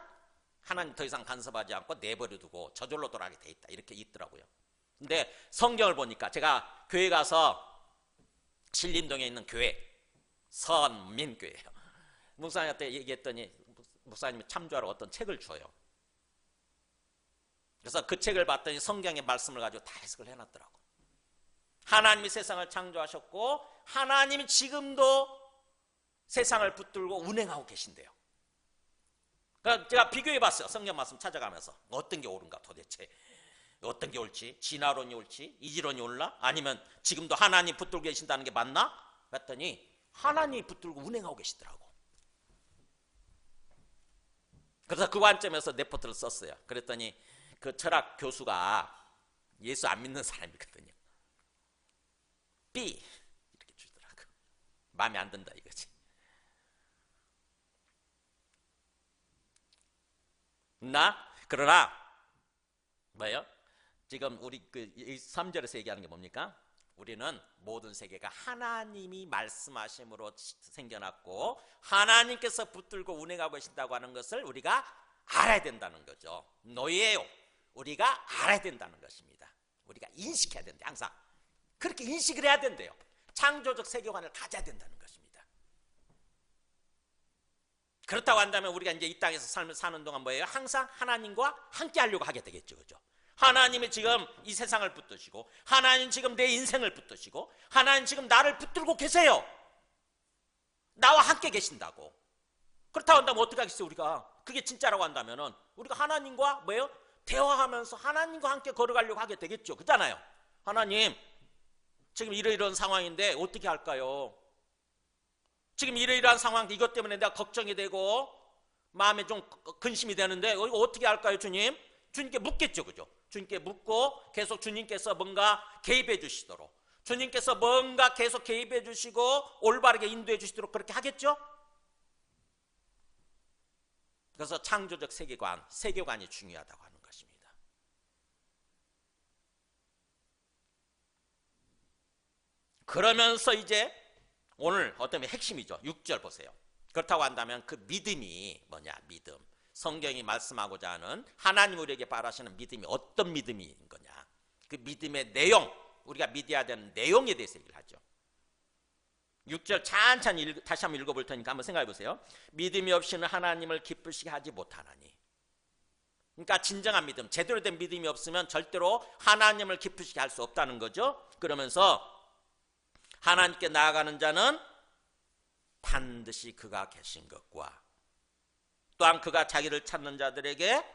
하나님 더 이상 간섭하지 않고 내버려 두고 저절로 돌아가게 돼 있다 이렇게 있더라고요. 근데 성경을 보니까, 제가 교회 가서 신림동에 있는 교회, 선민교회예요. 목사님한테 얘기했더니 목사님이 참조하러 어떤 책을 줘요. 그래서 그 책을 봤더니 성경의 말씀을 가지고 다 해석을 해놨더라고. 하나님이 세상을 창조하셨고 하나님이 지금도 세상을 붙들고 운행하고 계신대요. 그러니까 제가 비교해봤어요. 성경 말씀 찾아가면서 어떤 게 옳은가, 도대체 어떤 게 옳지? 진화론이 옳지? 이지론이 옳나? 아니면 지금도 하나님 붙들고 계신다는 게 맞나? 그랬더니 하나님이 붙들고 운행하고 계시더라고. 그래서 그 관점에서 레포트를 썼어요. 그랬더니 그 철학 교수가 예수 안 믿는 사람이거든요. B 이렇게 주더라고. 마음에 안 든다 이거지. 그러나 뭐예요? 지금 우리 그 3절에서 얘기하는 게 뭡니까? 우리는 모든 세계가 하나님이 말씀하심으로 생겨났고 하나님께서 붙들고 운행하고 계신다고 하는 것을 우리가 알아야 된다는 거죠. 노예요. 우리가 알아야 된다는 것입니다. 우리가 인식해야 된대. 항상 그렇게 인식을 해야 된대요. 창조적 세계관을 가져야 된다는 것입니다. 그렇다고 한다면 우리가 이제 이 땅에서 삶을 사는 동안 뭐예요? 항상 하나님과 함께 하려고 하게 되겠죠. 그죠? 하나님이 지금 이 세상을 붙드시고, 하나님 지금 내 인생을 붙드시고, 하나님 지금 나를 붙들고 계세요. 나와 함께 계신다고. 그렇다고 한다면 어떻게 하겠어요? 우리가 그게 진짜라고 한다면은 우리가 하나님과 뭐예요? 대화하면서 하나님과 함께 걸어가려고 하게 되겠죠. 그렇잖아요. 하나님, 지금 이러이러한 상황인데 어떻게 할까요? 지금 이러이러한 상황, 이것 때문에 내가 걱정이 되고 마음에 좀 근심이 되는데 이거 어떻게 할까요, 주님? 주님께 묻겠죠. 그죠? 주님께 묻고 계속 주님께서 뭔가 개입해 주시도록, 주님께서 뭔가 계속 개입해 주시고 올바르게 인도해 주시도록 그렇게 하겠죠? 그래서 창조적 세계관이 중요하다고 하는 것입니다. 그러면서 이제 오늘 어떤 핵심이죠. 6절 보세요. 그렇다고 한다면 그 믿음이 뭐냐? 믿음. 성경이 말씀하고자 하는 하나님 우리에게 바라시는 믿음이 어떤 믿음인 거냐? 그 믿음의 내용, 우리가 믿어야 되는 내용에 대해서 얘기를 하죠. 6절 찬찬히 다시 한번 읽어볼 테니까 한번 생각해 보세요. 믿음이 없이는 하나님을 기쁘시게 하지 못하나니. 그러니까 진정한 믿음, 제대로 된 믿음이 없으면 절대로 하나님을 기쁘시게 할 수 없다는 거죠. 그러면서 하나님께 나아가는 자는 반드시 그가 계신 것과 또한 그가 자기를 찾는 자들에게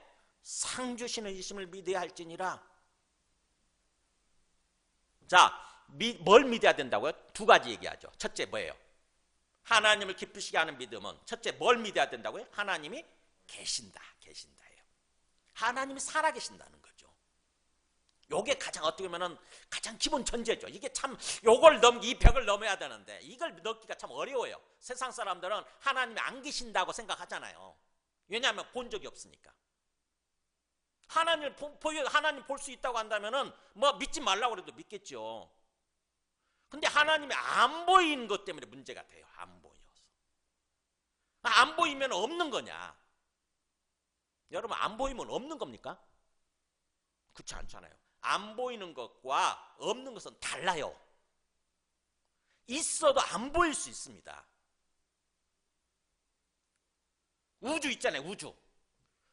상 주시는 이심을 믿어야 할지니라. 자, 뭘 믿어야 된다고요? 두 가지 얘기하죠. 첫째 뭐예요? 하나님을 기쁘시게 하는 믿음은 첫째 뭘 믿어야 된다고요? 하나님이 계신다예요. 하나님이 살아계신다는 거죠. 요게 가장 어떻게 보면은 가장 기본 전제죠. 이게 참 이 벽을 넘어야 되는데 이걸 넘기가 참 어려워요. 세상 사람들은 하나님이 안 계신다고 생각하잖아요. 왜냐하면 본 적이 없으니까. 하나님 볼 수 있다고 한다면은 뭐 믿지 말라고 해도 믿겠죠. 근데 하나님이 안 보이는 것 때문에 문제가 돼요. 안 보여서. 안 보이면 없는 거냐? 여러분, 안 보이면 없는 겁니까? 그렇지 않잖아요. 안 보이는 것과 없는 것은 달라요. 있어도 안 보일 수 있습니다. 우주 있잖아요. 우주.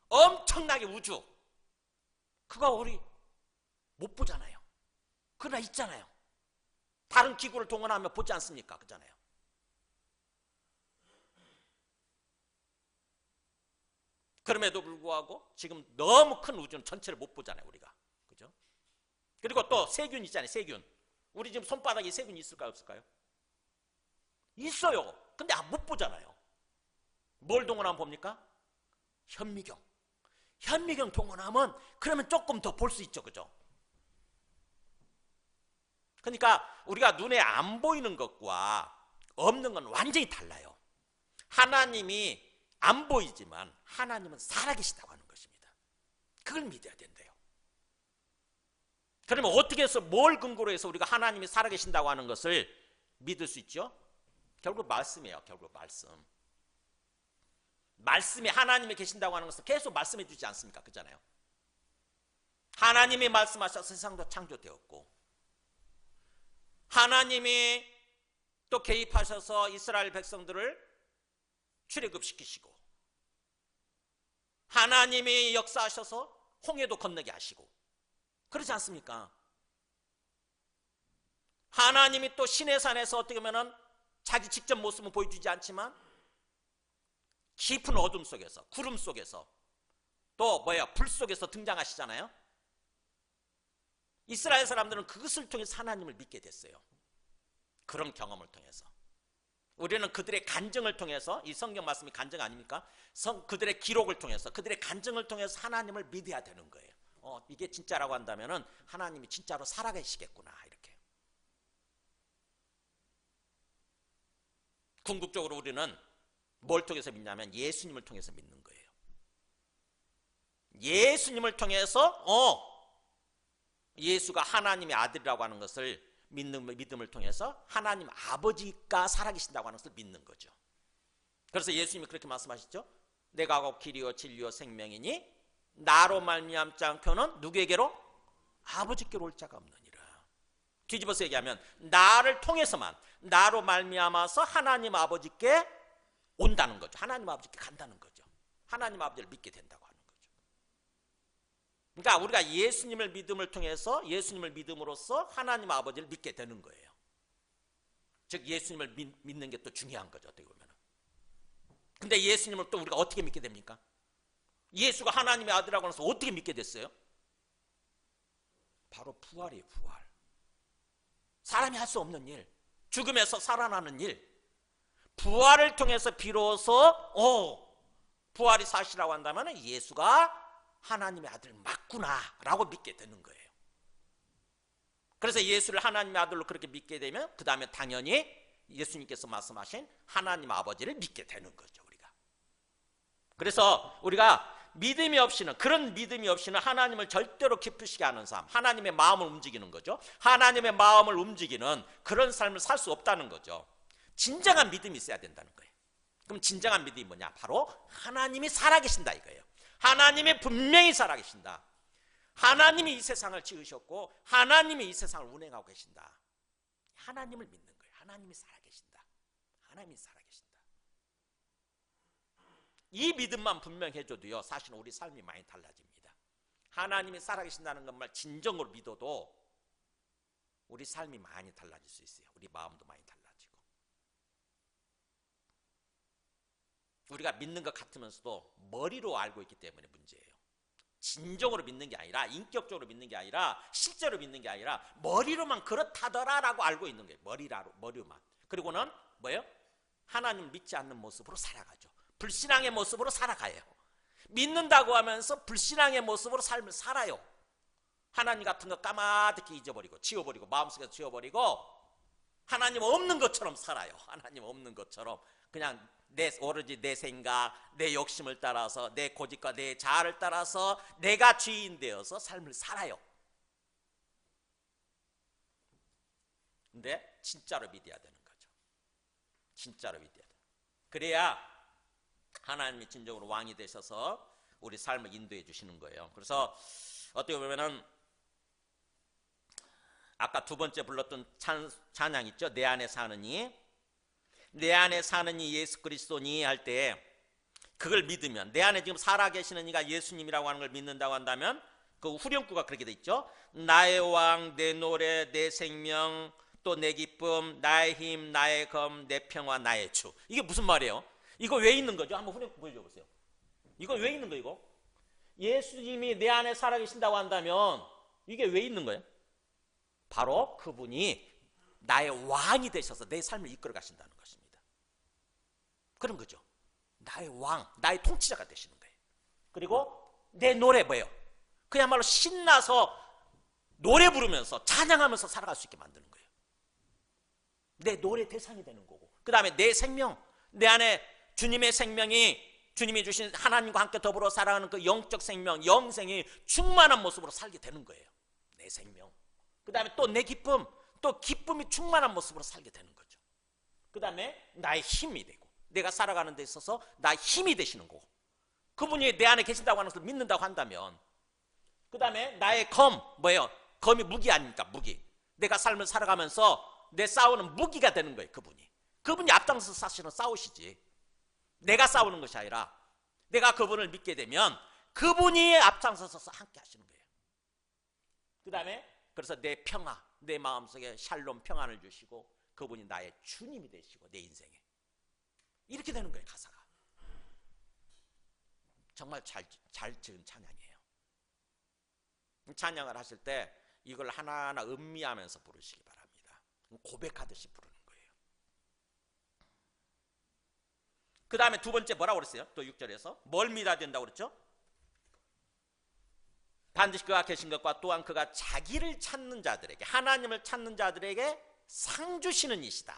엄청나게 우주. 그거 우리 못 보잖아요. 그러나 있잖아요. 다른 기구를 동원하면 보지 않습니까? 그잖아요. 그럼에도 불구하고 지금 너무 큰 우주는 전체를 못 보잖아요. 우리가. 그죠? 그리고 또 세균 있잖아요. 세균. 우리 지금 손바닥에 세균이 있을까요? 없을까요? 있어요. 근데 못 보잖아요. 뭘 동원하면 봅니까? 현미경. 현미경 동원하면 그러면 조금 더 볼 수 있죠. 그죠? 그러니까 우리가 눈에 안 보이는 것과 없는 건 완전히 달라요. 하나님이 안 보이지만 하나님은 살아계시다고 하는 것입니다. 그걸 믿어야 된대요. 그러면 어떻게 해서 뭘 근거로 해서 우리가 하나님이 살아계신다고 하는 것을 믿을 수 있죠? 결국 말씀이에요. 결국 말씀. 말씀이 하나님이 계신다고 하는 것을 계속 말씀해 주지 않습니까? 그렇잖아요. 하나님이 말씀하셔서 세상도 창조되었고 하나님이 또 개입하셔서 이스라엘 백성들을 출애굽시키시고 하나님이 역사하셔서 홍해도 건너게 하시고 그렇지 않습니까? 하나님이 또 시내산에서 어떻게 보면 자기 직접 모습은 보여주지 않지만 깊은 어둠 속에서 구름 속에서 또 불 속에서 등장하시잖아요. 이스라엘 사람들은 그것을 통해서 하나님을 믿게 됐어요. 그런 경험을 통해서. 우리는 그들의 간증을 통해서, 이 성경 말씀이 간증 아닙니까? 그들의 기록을 통해서, 그들의 간증을 통해서 하나님을 믿어야 되는 거예요. 이게 진짜라고 한다면은 하나님이 진짜로 살아계시겠구나 이렇게. 궁극적으로 우리는 뭘 통해서 믿냐면 예수님을 통해서 믿는 거예요. 예수님을 통해서 예수가 하나님의 아들이라고 하는 것을 믿는 믿음을 통해서 하나님 아버지가 살아계신다고 하는 것을 믿는 거죠. 그래서 예수님이 그렇게 말씀하시죠. 내가 곧 길이요 진리요 생명이니 나로 말미암지 않고는 누구에게로? 아버지께로 올 자가 없느니라. 뒤집어서 얘기하면 나를 통해서만 나로 말미암아서 하나님 아버지께 온다는 거죠. 하나님 아버지께 간다는 거죠. 하나님 아버지를 믿게 된다고 하는 거죠. 그러니까 우리가 예수님을 믿음을 통해서 예수님을 믿음으로써 하나님 아버지를 믿게 되는 거예요. 즉 예수님을 믿는 게 또 중요한 거죠. 어떻게 보면. 근데 예수님을 또 우리가 어떻게 믿게 됩니까? 예수가 하나님의 아들이라고 해서 어떻게 믿게 됐어요? 바로 부활이에요. 부활. 사람이 할 수 없는 일, 죽음에서 살아나는 일, 부활을 통해서 비로소 부활이 사실이라고 한다면 예수가 하나님의 아들 맞구나 라고 믿게 되는 거예요. 그래서 예수를 하나님의 아들로 그렇게 믿게 되면 그 다음에 당연히 예수님께서 말씀하신 하나님 아버지를 믿게 되는 거죠. 우리가. 그래서 우리가 믿음이 없이는, 그런 믿음이 없이는 하나님을 절대로 기쁘시게 하는 삶, 하나님의 마음을 움직이는 거죠. 하나님의 마음을 움직이는 그런 삶을 살 수 없다는 거죠. 진정한 믿음이 있어야 된다는 거예요. 그럼 진정한 믿음이 뭐냐? 바로 하나님이 살아계신다 이거예요. 하나님이 분명히 살아계신다. 하나님이 이 세상을 지으셨고 하나님이 이 세상을 운행하고 계신다. 하나님을 믿는 거예요. 하나님이 살아계신다. 하나님이 살아계신다. 이 믿음만 분명해져도요, 사실은 우리 삶이 많이 달라집니다. 하나님이 살아계신다는 것만 진정으로 믿어도 우리 삶이 많이 달라질 수 있어요. 우리 마음도 많이 달라지고. 우리가 믿는 것 같으면서도 머리로 알고 있기 때문에 문제예요. 진정으로 믿는 게 아니라, 인격적으로 믿는 게 아니라, 실제로 믿는 게 아니라 머리로만 그렇다더라라고 알고 있는 거예요. 머리로만. 그리고는 뭐예요? 하나님 믿지 않는 모습으로 살아가죠. 불신앙의 모습으로 살아가요. 믿는다고 하면서 불신앙의 모습으로 삶을 살아요. 하나님 같은 거 까마득히 잊어버리고 지워버리고 마음속에서 지워버리고 하나님 없는 것처럼 살아요. 하나님 없는 것처럼 그냥 오로지 내 생각, 내 욕심을 따라서, 내 고집과 내 자아를 따라서 내가 주인 되어서 삶을 살아요. 근데 진짜로 믿어야 되는 거죠. 진짜로 믿어야 돼요. 그래야 하나님이 진정으로 왕이 되셔서 우리 삶을 인도해 주시는 거예요. 그래서 어떻게 보면은 아까 두 번째 불렀던 찬양 있죠? 내 안에 사는 이, 내 안에 사는 이 예수 그리스도니 할 때 그걸 믿으면, 내 안에 지금 살아계시는 이가 예수님이라고 하는 걸 믿는다고 한다면 그 후렴구가 그렇게 돼 있죠. 나의 왕, 내 노래, 내 생명, 또 내 기쁨, 나의 힘, 나의 검, 내 평화, 나의 주. 이게 무슨 말이에요? 이거 왜 있는 거죠? 한번 후렴구 보여줘 보세요. 이거 왜 있는 거예요? 이거? 예수님이 내 안에 살아계신다고 한다면 이게 왜 있는 거예요? 바로 그분이 나의 왕이 되셔서 내 삶을 이끌어 가신다는 것입니다. 그런 거죠. 나의 왕, 나의 통치자가 되시는 거예요. 그리고 내 노래 뭐예요? 그야말로 신나서 노래 부르면서 찬양하면서 살아갈 수 있게 만드는 거예요. 내 노래 대상이 되는 거고, 그 다음에 내 생명, 내 안에 주님의 생명이, 주님이 주신 하나님과 함께 더불어 살아가는 그 영적 생명, 영생이 충만한 모습으로 살게 되는 거예요. 내 생명. 그 다음에 또 내 기쁨, 또 기쁨이 충만한 모습으로 살게 되는 거죠. 그 다음에 나의 힘이 되고, 내가 살아가는 데 있어서 나의 힘이 되시는 거고, 그분이 내 안에 계신다고 하는 것을 믿는다고 한다면, 그 다음에 나의 검, 뭐예요? 검이 무기 아닙니까? 무기. 내가 삶을 살아가면서 내 싸우는 무기가 되는 거예요. 그분이 앞장서서 사실은 싸우시지, 내가 싸우는 것이 아니라 내가 그분을 믿게 되면 그분이 앞장서서 함께 하시는 거예요. 그 다음에 그래서 내 평화, 내 마음속에 샬롬 평안을 주시고 그분이 나의 주님이 되시고 내 인생에 이렇게 되는 거예요. 가사가 정말 잘 지은 찬양이에요. 찬양을 하실 때 이걸 하나하나 음미하면서 부르시기 바랍니다. 고백하듯이 부르는 거예요. 그 다음에 두 번째 뭐라고 그랬어요? 또 6절에서 뭘 믿어야 된다고 그랬죠? 반드시 그가 계신 것과 또한 그가 자기를 찾는 자들에게, 하나님을 찾는 자들에게 상 주시는 이시다.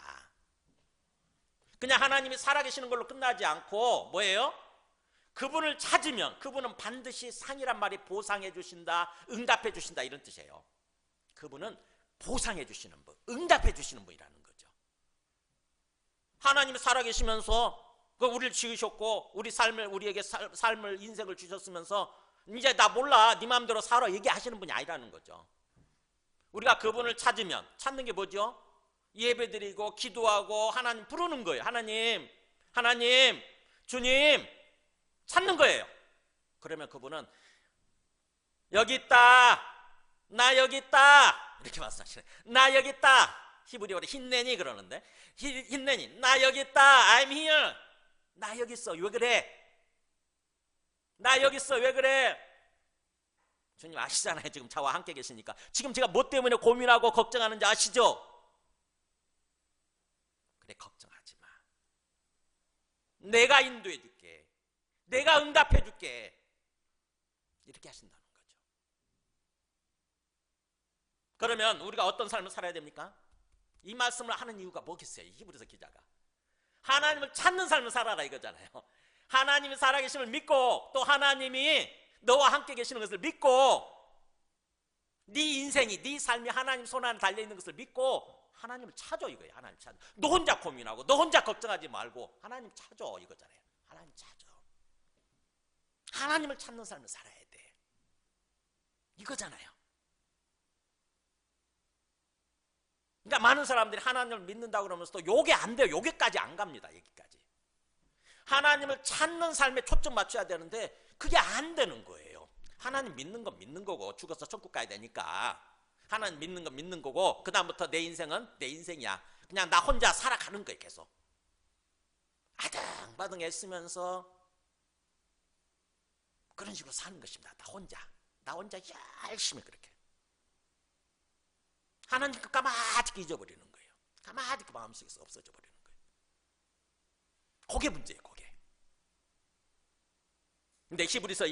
그냥 하나님이 살아계시는 걸로 끝나지 않고 뭐예요? 그분을 찾으면 그분은 반드시 상이란 말이 보상해 주신다, 응답해 주신다 이런 뜻이에요. 그분은 보상해 주시는 분, 응답해 주시는 분이라는 거죠. 하나님이 살아계시면서 우리를 지으셨고 우리 삶을, 우리에게 삶을, 인생을 주셨으면서 이제 나 몰라, 네 마음대로 살아 얘기하시는 분이 아니라는 거죠. 우리가 그분을 찾으면, 찾는 게 뭐죠? 예배드리고 기도하고 하나님 부르는 거예요. 하나님 하나님, 주님 찾는 거예요. 그러면 그분은 여기 있다, 나 여기 있다 이렇게 말씀하시네. 나 여기 있다. 히브리어로 힌네니 그러는데, 힌네니, 나 여기 있다, I'm here. 나 여기 있어. 왜 그래? 나 여기 있어. 왜 그래? 주님 아시잖아요. 지금 저와 함께 계시니까. 지금 제가 뭐 때문에 고민하고 걱정하는지 아시죠? 그래, 걱정하지 마. 내가 인도해 줄게. 내가 응답해 줄게. 이렇게 하신다는 거죠. 그러면 우리가 어떤 삶을 살아야 됩니까? 이 말씀을 하는 이유가 뭐겠어요? 히브리서 기자가 하나님을 찾는 삶을 살아라 이거잖아요. 하나님이 살아계심을 믿고, 또 하나님이 너와 함께 계시는 것을 믿고, 네 인생이, 네 삶이 하나님 손 안에 달려있는 것을 믿고 하나님을 찾아 이거예요. 하나님 찾아. 너 혼자 고민하고 너 혼자 걱정하지 말고 하나님 찾아 이거잖아요. 하나님 찾아. 하나님을 찾는 삶을 살아야 돼 이거잖아요. 그러니까 많은 사람들이 하나님을 믿는다고 그러면서도 요게 안 돼요. 요게까지 안 갑니다. 여기까지. 하나님을 찾는 삶에 초점 맞춰야 되는데 그게 안 되는 거예요. 하나님 믿는 건 믿는 거고, 죽어서 천국 가야 되니까 하나님 믿는 건 믿는 거고, 그 다음부터 내 인생은 내 인생이야. 그냥 나 혼자 살아가는 거예요. 계속 아등바등 애쓰면서 그런 식으로 사는 것입니다. 나 혼자 열심히 그렇게 하나님 그 까마득히 잊어버리는 거예요. 까마득히 마음속에서 없어져 버리는 거예요. 그게 문제예요. 그게. 근데 히브리서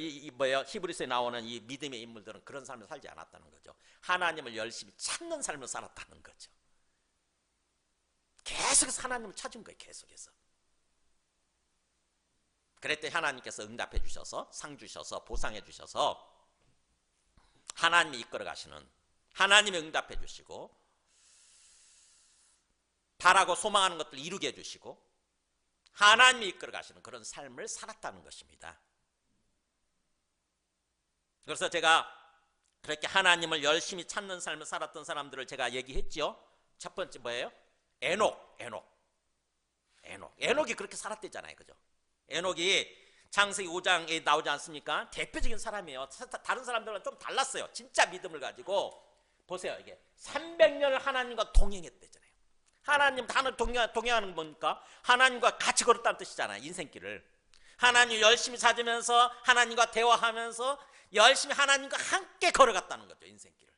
히브리서에 나오는 이 믿음의 인물들은 그런 삶을 살지 않았다는 거죠. 하나님을 열심히 찾는 삶을 살았다는 거죠. 계속해서 하나님을 찾은 거예요. 계속해서. 그랬더니 하나님께서 응답해 주셔서, 상 주셔서, 보상해 주셔서 하나님이 이끌어 가시는, 하나님이 응답해 주시고 바라고 소망하는 것들을 이루게 해주시고 하나님이 이끌어 가시는 그런 삶을 살았다는 것입니다. 그래서 제가 그렇게 하나님을 열심히 찾는 삶을 살았던 사람들을 제가 얘기했죠. 첫 번째 뭐예요? 에녹이 그렇게 살았대잖아요. 그죠? 에녹이 창세기 5장에 나오지 않습니까? 대표적인 사람이에요. 다른 사람들은 좀 달랐어요. 진짜 믿음을 가지고. 보세요. 이게 300년을 하나님과 동행했대잖아요. 하나님 단어 동행하는 건 뭡니까? 하나님과 같이 걸었다는 뜻이잖아요. 인생길을. 하나님 열심히 찾으면서 하나님과 대화하면서 열심히 하나님과 함께 걸어갔다는 거죠. 인생길을.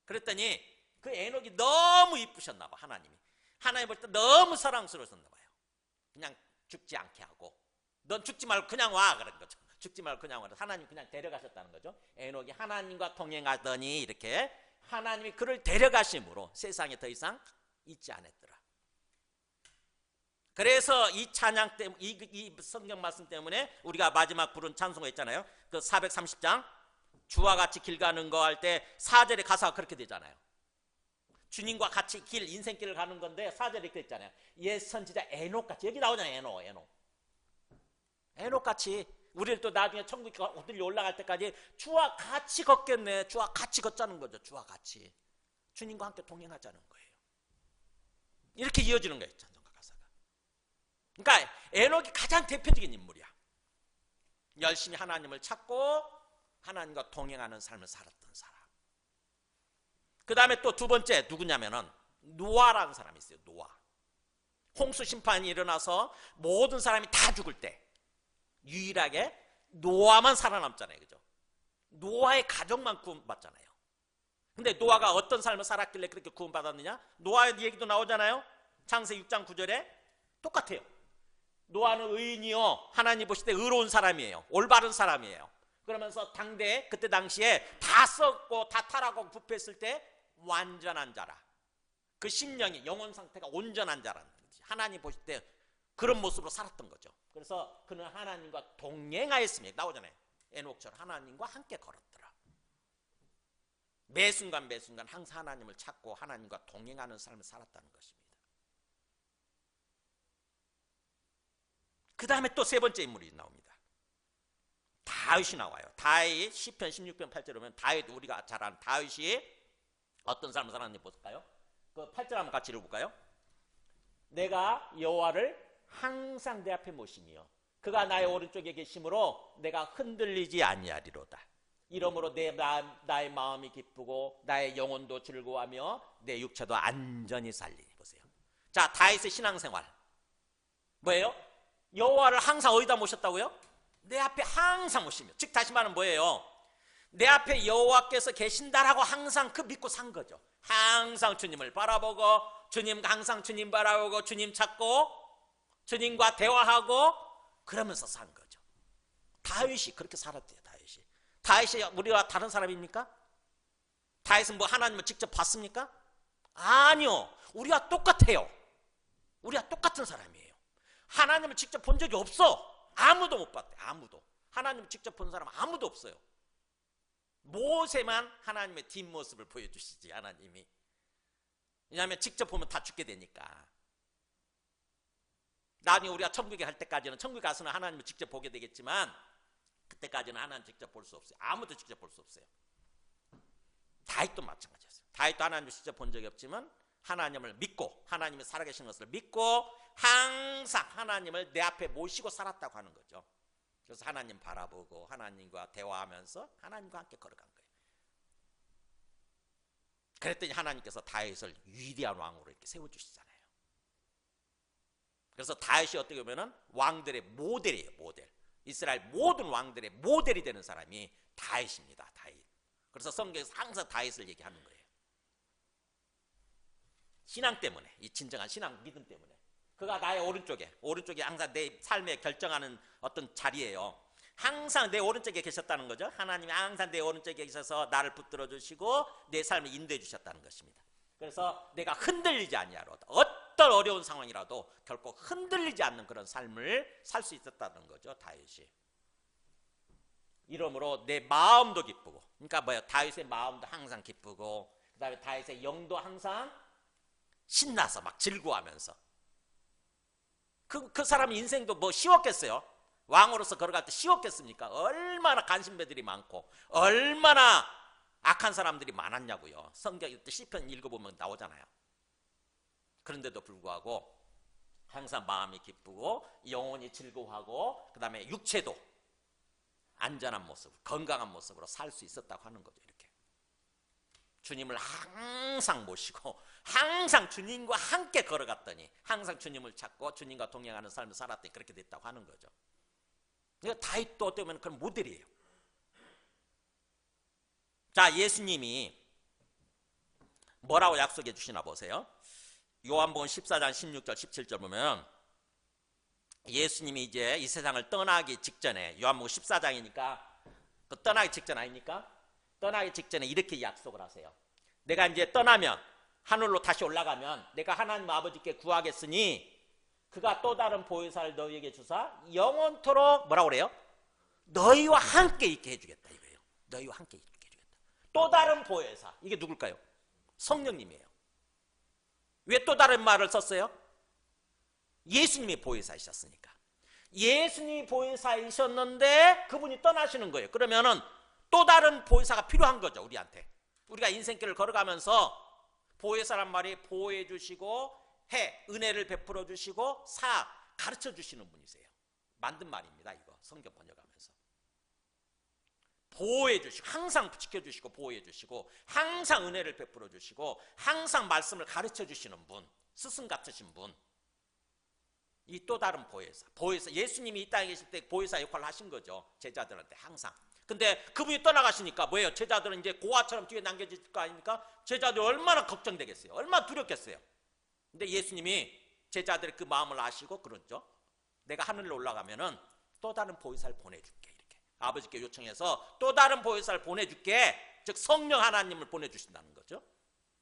그랬더니 그 에녹이 너무 이쁘셨나 봐. 하나님 볼 때 너무 사랑스러우셨나 봐요. 그냥 죽지 않게 하고, 넌 죽지 말고 그냥 와 그런 거죠. 죽지 말고 그냥 와. 하나님 그냥 데려가셨다는 거죠. 에녹이 하나님과 동행하더니 이렇게 하나님이 그를 데려가심으로 세상에 더 이상 있지 않았더라. 그래서 이 찬양 때문에, 이 성경 말씀 때문에 우리가 마지막 부른 찬송가 있잖아요. 그 430장 주와 같이 길 가는 거 할 때 4절의 가사가 그렇게 되잖아요. 주님과 같이 인생길을 가는 건데 4절에 이렇게 있잖아요. 옛 선지자 에녹같이. 여기 나오잖아요. 에녹같이 우리를 또 나중에 천국에 어디로 올라갈 때까지 주와 같이 걷겠네. 주와 같이 걷자는 거죠. 주와 같이. 주님과 함께 동행하자는 거예요. 이렇게 이어지는 거예요. 찬송가 가사가. 그러니까 에녹이 가장 대표적인 인물이야. 열심히 하나님을 찾고 하나님과 동행하는 삶을 살았던 사람. 그 다음에 또 두 번째 누구냐면은 노아라는 사람이 있어요. 노아. 홍수 심판이 일어나서 모든 사람이 다 죽을 때 유일하게 노아만 살아남잖아요. 그죠? 노아의 가족만 구원받잖아요. 근데 노아가 어떤 삶을 살았길래 그렇게 구원받았느냐? 노아의 얘기도 나오잖아요. 창세기 6장 9절에 똑같아요. 노아는 의인이요, 하나님 보실 때 의로운 사람이에요. 올바른 사람이에요. 그러면서 그때 당시에 다 썩고 다 타락하고 부패했을 때 완전한 자라. 그 심령이, 영혼 상태가 온전한 자라는 거지. 하나님 보실 때 그런 모습으로 살았던 거죠. 그래서 그는 하나님과 동행하였으며, 나오잖아요. 에녹처럼 하나님과 함께 걸었더라. 매 순간 항상 하나님을 찾고 하나님과 동행하는 삶을 살았다는 것입니다. 그 다음에 또 세 번째 인물이 나옵니다. 다윗이 나와요. 다윗, 시편 16편 8절에 보면 다윗, 우리가 잘 아는 다윗이 어떤 삶을 살았는지 볼까요? 그 8절 한번 같이 읽어볼까요? 내가 여호와를 항상 내 앞에 모심이요 그가 나의 오른쪽에 계심으로 내가 흔들리지 아니하리로다. 이러므로 나의 마음이 기쁘고 나의 영혼도 즐거워하며 내 육체도 안전히 살리니. 보세요. 자, 다윗의 신앙생활 뭐예요? 여호와를 항상 어디다 모셨다고요? 내 앞에 항상 모시며, 즉 다시 말하면 뭐예요? 내 앞에 여호와께서 계신다라고 항상 그 믿고 산 거죠. 항상 주님을 바라보고, 항상 주님 바라보고, 주님 찾고, 주님과 대화하고, 그러면서 산 거죠. 다윗이 그렇게 살았대요. 다윗이 우리와 다른 사람입니까? 다윗은 뭐 하나님을 직접 봤습니까? 아니요. 우리와 똑같아요. 우리와 똑같은 사람이에요. 하나님을 직접 본 적이 없어. 아무도 못 봤대. 아무도. 하나님을 직접 본 사람 아무도 없어요. 모세만 하나님의 뒷모습을 보여주시지, 하나님이. 왜냐하면 직접 보면 다 죽게 되니까. 나중에 우리가 천국에 갈 때까지는, 천국에 가서는 하나님을 직접 보게 되겠지만 그때까지는 하나님 직접 볼 수 없어요. 아무도 직접 볼 수 없어요. 다윗도 마찬가지였어요. 다윗도 하나님을 직접 본 적이 없지만 하나님을 믿고, 하나님이 살아계신 것을 믿고 항상 하나님을 내 앞에 모시고 살았다고 하는 거죠. 그래서 하나님 바라보고 하나님과 대화하면서 하나님과 함께 걸어간 거예요. 그랬더니 하나님께서 다윗을 위대한 왕으로 이렇게 세워주시잖아요. 그래서 다윗이 어떻게 보면 왕들의 모델이에요. 모델. 이스라엘 모든 왕들의 모델이 되는 사람이 다윗입니다. 다윗. 그래서 성경에서 항상 다윗을 얘기하는 거예요. 신앙 때문에, 이 진정한 신앙 믿음 때문에. 그가 나의 오른쪽에 항상 내 삶에 결정하는 어떤 자리예요. 항상 내 오른쪽에 계셨다는 거죠. 하나님이 항상 내 오른쪽에 계셔서 나를 붙들어 주시고 내 삶을 인도해 주셨다는 것입니다. 그래서 내가 흔들리지 아니하로다. 어떤 어려운 상황이라도 결코 흔들리지 않는 그런 삶을 살 수 있었다는 거죠. 다윗이. 이러므로 내 마음도 기쁘고, 그러니까 뭐예요? 다윗의 마음도 항상 기쁘고, 그 다음에 다윗의 영도 항상 신나서 막 즐거워하면서. 그 사람 인생도 뭐 쉬웠겠어요? 왕으로서 걸어갈 때 쉬웠겠습니까? 얼마나 간신배들이 많고 얼마나 악한 사람들이 많았냐고요. 성경 시편 읽어보면 나오잖아요. 그런데도 불구하고 항상 마음이 기쁘고 영혼이 즐거워하고 그 다음에 육체도 안전한 모습, 건강한 모습으로 살 수 있었다고 하는 거죠. 이렇게 주님을 항상 모시고 항상 주님과 함께 걸어갔더니, 항상 주님을 찾고 주님과 동행하는 삶을 살았더니 그렇게 됐다고 하는 거죠. 그러니까 다윗도 어떻게 보면 그런 모델이에요. 자, 예수님이 뭐라고 약속해 주시나 보세요. 요한복음 14장 16절 17절 보면 예수님이 이제 이 세상을 떠나기 직전에, 요한복음 14장이니까 그 떠나기 직전 아닙니까? 떠나기 직전에 이렇게 약속을 하세요. 내가 이제 떠나면, 하늘로 다시 올라가면 내가 하나님 아버지께 구하겠으니 그가 또 다른 보혜사를 너희에게 주사 영원토록 뭐라고 그래요? 너희와 함께 있게 해주겠다 이거예요. 너희와 함께 있게 해주겠다. 또 다른 보혜사, 이게 누굴까요? 성령님이에요. 왜 또 다른 말을 썼어요? 예수님이 보혜사이셨으니까. 예수님이 보혜사이셨는데 그분이 떠나시는 거예요. 그러면은 또 다른 보혜사가 필요한 거죠. 우리한테. 우리가 인생길을 걸어가면서 보혜사란 말이 보호해 주시고 은혜를 베풀어 주시고 가르쳐 주시는 분이세요. 만든 말입니다. 이거 성경 번역하면서. 보호해 주시고, 항상 지켜주시고 보호해 주시고, 항상 은혜를 베풀어 주시고, 항상 말씀을 가르쳐 주시는 분, 스승 같으신 분. 이 또 다른 보혜사. 예수님이 이 땅에 계실 때 보혜사 역할을 하신 거죠. 제자들한테 항상. 근데 그분이 떠나가시니까 뭐예요? 제자들은 이제 고아처럼 뒤에 남겨질 거 아닙니까? 제자들 얼마나 걱정되겠어요? 얼마나 두렵겠어요? 근데 예수님이 제자들의 그 마음을 아시고 그러죠. 내가 하늘로 올라가면은 또 다른 보혜사를 보내줄게. 이렇게 아버지께 요청해서 또 다른 보혜사를 보내줄게. 즉 성령 하나님을 보내주신다는 거죠.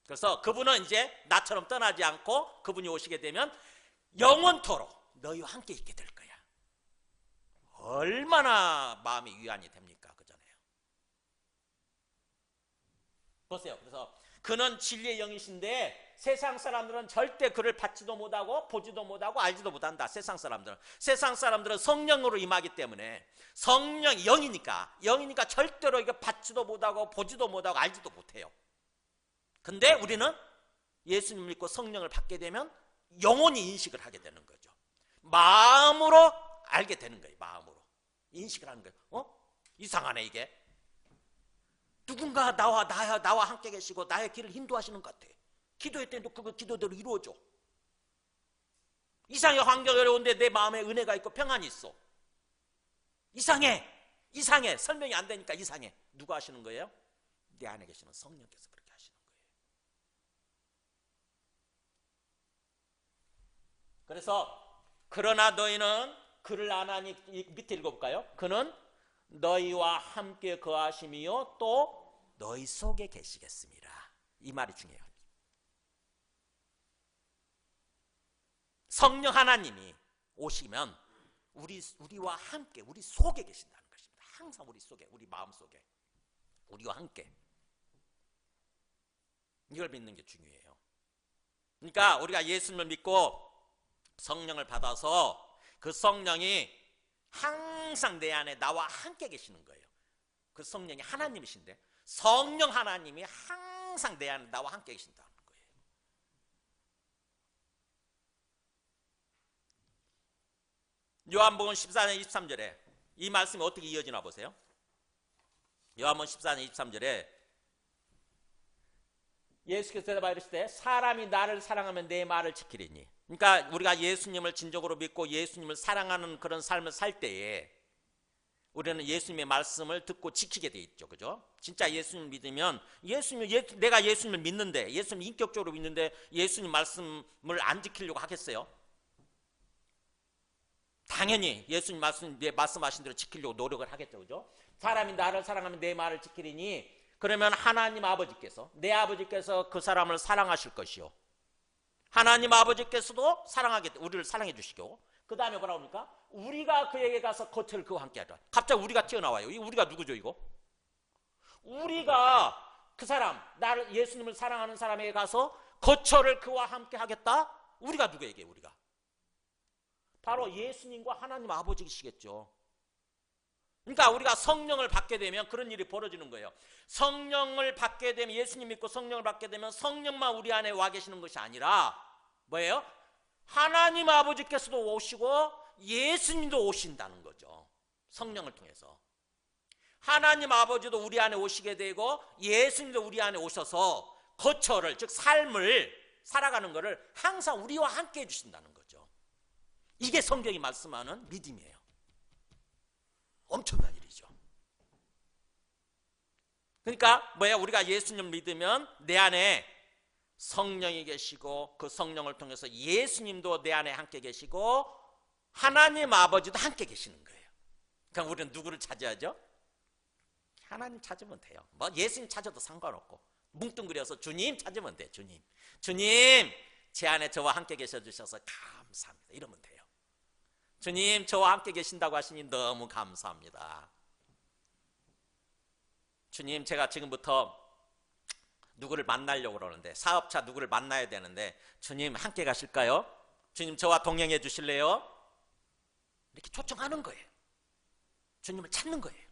그래서 그분은 이제 나처럼 떠나지 않고 그분이 오시게 되면 영원토록 너희와 함께 있게 될 거야. 얼마나 마음이 위안이 됩니까? 그잖아요. 보세요. 그래서 그는 진리의 영이신데 세상 사람들은 절대 그를 받지도 못하고 보지도 못하고 알지도 못한다. 세상 사람들은 성령으로 임하기 때문에, 성령이 영이니까 절대로 이거 받지도 못하고 보지도 못하고 알지도 못해요. 근데 우리는 예수님 믿고 성령을 받게 되면 영원히 인식을 하게 되는 거죠. 마음으로 알게 되는 거예요. 마음으로 인식을 하는 거예요. 이상하네 이게. 누군가 나와 함께 계시고 나의 길을 인도하시는 것 같아. 기도할 때도 그거 기도대로 이루어져. 이상해. 환경이 어려운데 내 마음에 은혜가 있고 평안이 있어. 이상해. 설명이 안 되니까 이상해. 누가 하시는 거예요? 내 안에 계시는 성령께서 그렇게 하시는 거예요. 그래서 그러나 너희는 그를 안 하니, 밑에 읽어볼까요? 그는 너희와 함께 거하심이요 또 너희 속에 계시겠습니다. 이 말이 중요해요. 성령 하나님이 오시면 우리와 함께 우리 속에 계신다는 것입니다. 항상 우리 속에, 우리 마음 속에 우리와 함께. 이걸 믿는 게 중요해요. 그러니까 우리가 예수님을 믿고 성령을 받아서 그 성령이 항상 내 안에 나와 함께 계시는 거예요. 그 성령이 하나님이신데 성령 하나님이 항상 내 안에 나와 함께 계신다는 거예요. 요한복음 14장 23절에 이 말씀이 어떻게 이어지나 보세요. 요한복음 14장 23절에 예수께서 대답하여 이르시되 사람이 나를 사랑하면 내 말을 지키리니. 그러니까 우리가 예수님을 진정으로 믿고 예수님을 사랑하는 그런 삶을 살 때에 우리는 예수님의 말씀을 듣고 지키게 돼 있죠. 그죠? 진짜 예수님을 믿으면 내가 예수님을 믿는데, 예수님 인격적으로 믿는데 예수님 말씀을 안 지키려고 하겠어요? 당연히 예수님 말씀하신 대로 지키려고 노력을 하겠죠. 그죠? 사람이 나를 사랑하면 내 말을 지키리니. 그러면 하나님 아버지께서, 내 아버지께서 그 사람을 사랑하실 것이요, 하나님 아버지께서도 우리를 사랑해 주시고, 그 다음에 뭐라고 합니까? 우리가 그에게 가서 겉을 그와 함께 하자. 갑자기 우리가 튀어나와요. 우리가 누구죠 이거? 우리가 그 사람, 예수님을 사랑하는 사람에게 가서 거처를 그와 함께 하겠다? 우리가 누구에게? 우리가 바로 예수님과 하나님 아버지시겠죠. 그러니까 우리가 성령을 받게 되면 그런 일이 벌어지는 거예요. 성령을 받게 되면, 예수님 믿고 성령을 받게 되면 성령만 우리 안에 와 계시는 것이 아니라 뭐예요? 하나님 아버지께서도 오시고 예수님도 오신다는 거죠. 성령을 통해서 하나님 아버지도 우리 안에 오시게 되고 예수님도 우리 안에 오셔서 거처를, 즉 삶을 살아가는 것을 항상 우리와 함께 해주신다는 거죠. 이게 성경이 말씀하는 믿음이에요. 엄청난 일이죠. 그러니까 뭐야? 우리가 예수님을 믿으면 내 안에 성령이 계시고 그 성령을 통해서 예수님도 내 안에 함께 계시고 하나님 아버지도 함께 계시는 거예요. 그러니까 우리는 누구를 찾아야죠? 하나님 찾으면 돼요. 뭐 예수님 찾아도 상관없고 뭉뚱그려서 주님 찾으면 돼. 주님 제 안에 저와 함께 계셔 주셔서 감사합니다 이러면 돼요. 주님 저와 함께 계신다고 하시니 너무 감사합니다. 주님 제가 지금부터 누구를 만나려고 그러는데, 사업자 누구를 만나야 되는데 주님 함께 가실까요? 주님 저와 동행해 주실래요? 이렇게 초청하는 거예요. 주님을 찾는 거예요.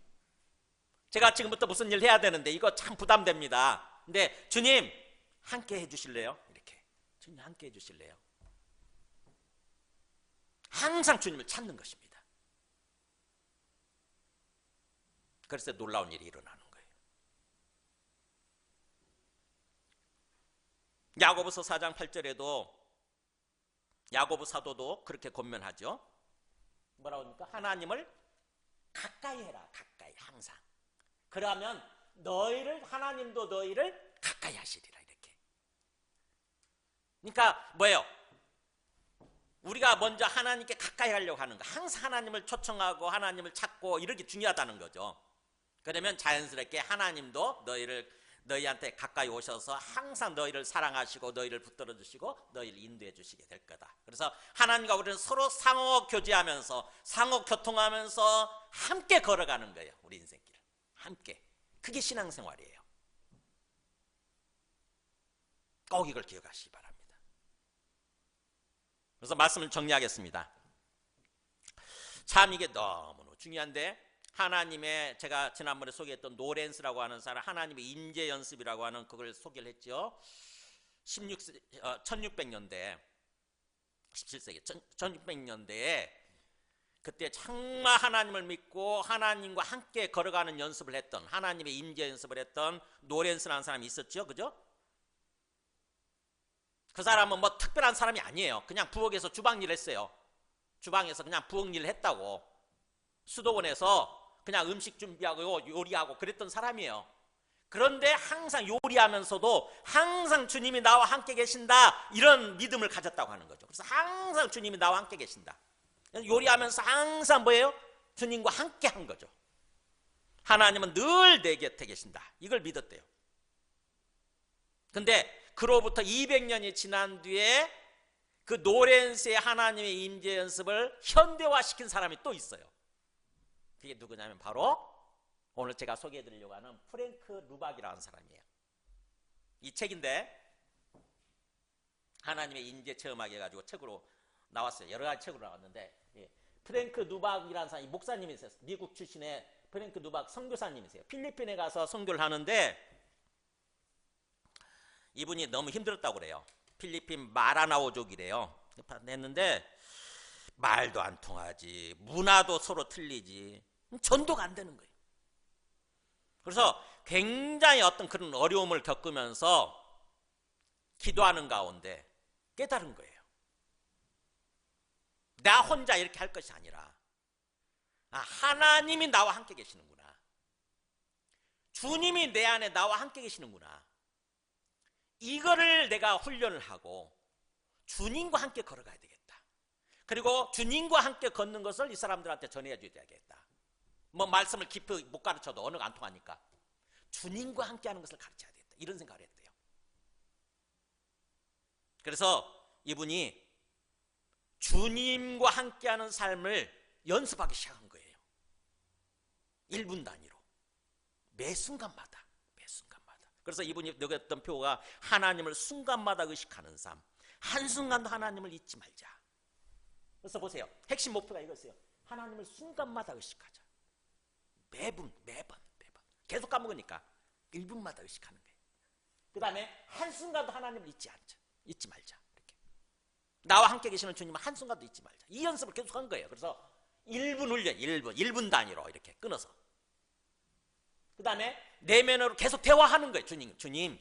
제가 지금부터 무슨 일 해야 되는데 이거 참 부담됩니다. 근데 주님 함께 해 주실래요? 이렇게 주님 함께 해 주실래요? 항상 주님을 찾는 것입니다. 그래서 놀라운 일이 일어나는 거예요. 야고보서 4장 8절에도 야고보 사도도 그렇게 권면하죠. 뭐라고 합니까? 하나님을 가까이 해라. 가까이 항상. 그러면 하나님도 너희를 가까이 하시리라. 이렇게. 그러니까 뭐예요? 우리가 먼저 하나님께 가까이 하려고 하는 거. 항상 하나님을 초청하고 하나님을 찾고 이렇게 중요하다는 거죠. 그러면 자연스럽게 하나님도 너희한테 가까이 오셔서 항상 너희를 사랑하시고 너희를 붙들어 주시고 너희를 인도해 주시게 될 거다. 그래서 하나님과 우리는 서로 상호 교제하면서 상호 교통하면서 함께 걸어가는 거예요. 우리 인생길을 함께. 그게 신앙생활이에요. 꼭 이걸 기억하시기 바랍니다. 그래서 말씀을 정리하겠습니다. 참 이게 너무너무 중요한데, 하나님의, 제가 지난번에 소개했던 노렌스라고 하는 사람, 하나님의 임재 연습이라고 하는 그걸 소개를 했죠. 1600년대 17세기 1600년대에 그때 정말 하나님을 믿고 하나님과 함께 걸어가는 연습을 했던, 하나님의 임재 연습을 했던 노렌스라는 사람이 있었죠. 그죠? 그 사람은 뭐 특별한 사람이 아니에요. 그냥 부엌에서 주방일 했어요. 주방에서 그냥 부엌 일을 했다고. 수도원에서 그냥 음식 준비하고 요리하고 그랬던 사람이에요. 그런데 항상 요리하면서도 항상 주님이 나와 함께 계신다, 이런 믿음을 가졌다고 하는 거죠. 그래서 항상 주님이 나와 함께 계신다. 요리하면서 항상 뭐예요? 주님과 함께 한 거죠. 하나님은 늘 내 곁에 계신다, 이걸 믿었대요. 근데 그로부터 200년이 지난 뒤에 그 노렌스의 하나님의 임재 연습을 현대화시킨 사람이 또 있어요. 그게 누구냐면 바로 오늘 제가 소개해드리려고 하는 프랭크 루박이라는 사람이에요. 이 책인데 하나님의 임재 체험하게 해가지고 책으로 나왔어요. 여러 가지 책으로 나왔는데, 프랭크 루박이라는 사람이 목사님이세요. 미국 출신의 프랭크 루박 선교사님이세요. 필리핀에 가서 선교를 하는데 이분이 너무 힘들었다고 그래요. 필리핀 마라나오족이래요. 했는데 말도 안 통하지, 문화도 서로 틀리지, 전도가 안 되는 거예요. 그래서 굉장히 어떤 그런 어려움을 겪으면서 기도하는 가운데 깨달은 거예요. 나 혼자 이렇게 할 것이 아니라 하나님이 나와 함께 계시는구나, 주님이 내 안에 나와 함께 계시는구나, 이거를 내가 훈련을 하고 주님과 함께 걸어가야 되겠다. 그리고 주님과 함께 걷는 것을 이 사람들한테 전해줘야 되겠다. 뭐 말씀을 깊이 못 가르쳐도 언어가 안 통하니까 주님과 함께 하는 것을 가르쳐야 되겠다, 이런 생각을 했대요. 그래서 이분이 주님과 함께하는 삶을 연습하기 시작한 거예요. 1분 단위로 매 순간마다. 그래서 이분이 넣었던 표가 하나님을 순간마다 의식하는 삶, 한순간도 하나님을 잊지 말자. 그래서 보세요, 핵심 목표가 이거였어요. 하나님을 순간마다 의식하자. 매번 계속 까먹으니까 1분마다 의식하는 거예요. 그 다음에 한순간도 하나님을 잊지 말자. 이렇게 나와 함께 계시는 주님을 한순간도 잊지 말자. 이 연습을 계속 한 거예요. 그래서 1분 훈련, 1분 단위로 이렇게 끊어서. 그 다음에 내면으로 계속 대화하는 거예요. 주님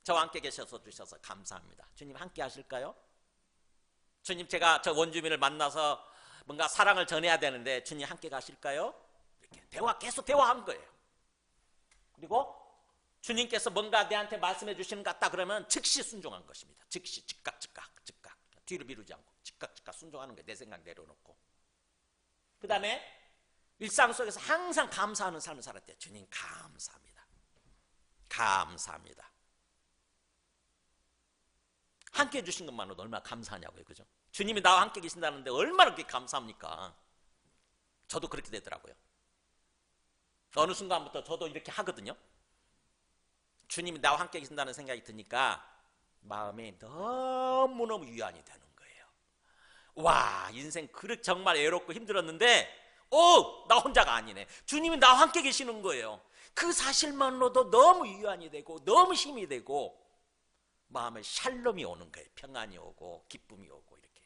저와 함께 계셔서 주셔서 감사합니다. 주님 함께 하실까요? 주님, 제가 저 원주민을 만나서 뭔가 사랑을 전해야 되는데 주님 함께 가실까요? 이렇게 계속 대화한 거예요. 그리고 주님께서 뭔가 내한테 말씀해 주시는 것 같다 그러면 즉시 순종한 것입니다. 즉각 뒤로 미루지 않고 즉각 순종하는 거예요. 내 생각 내려놓고. 그 다음에 일상 속에서 항상 감사하는 삶을 살았대요. 주님 감사합니다. 함께 해주신 것만으로도 얼마나 감사하냐고요. 그죠? 주님이 나와 함께 계신다는데 얼마나 그렇게 감사합니까? 저도 그렇게 되더라고요. 어느 순간부터 저도 이렇게 하거든요. 주님이 나와 함께 계신다는 생각이 드니까 마음이 너무너무 유한이 되는 거예요. 와, 인생 그렇게 정말 애롭고 힘들었는데 나 혼자가 아니네. 주님이 나와 함께 계시는 거예요. 그 사실만으로도 너무 유한이 되고 너무 힘이 되고 마음에 샬롬이 오는 거예요. 평안이 오고 기쁨이 오고 이렇게.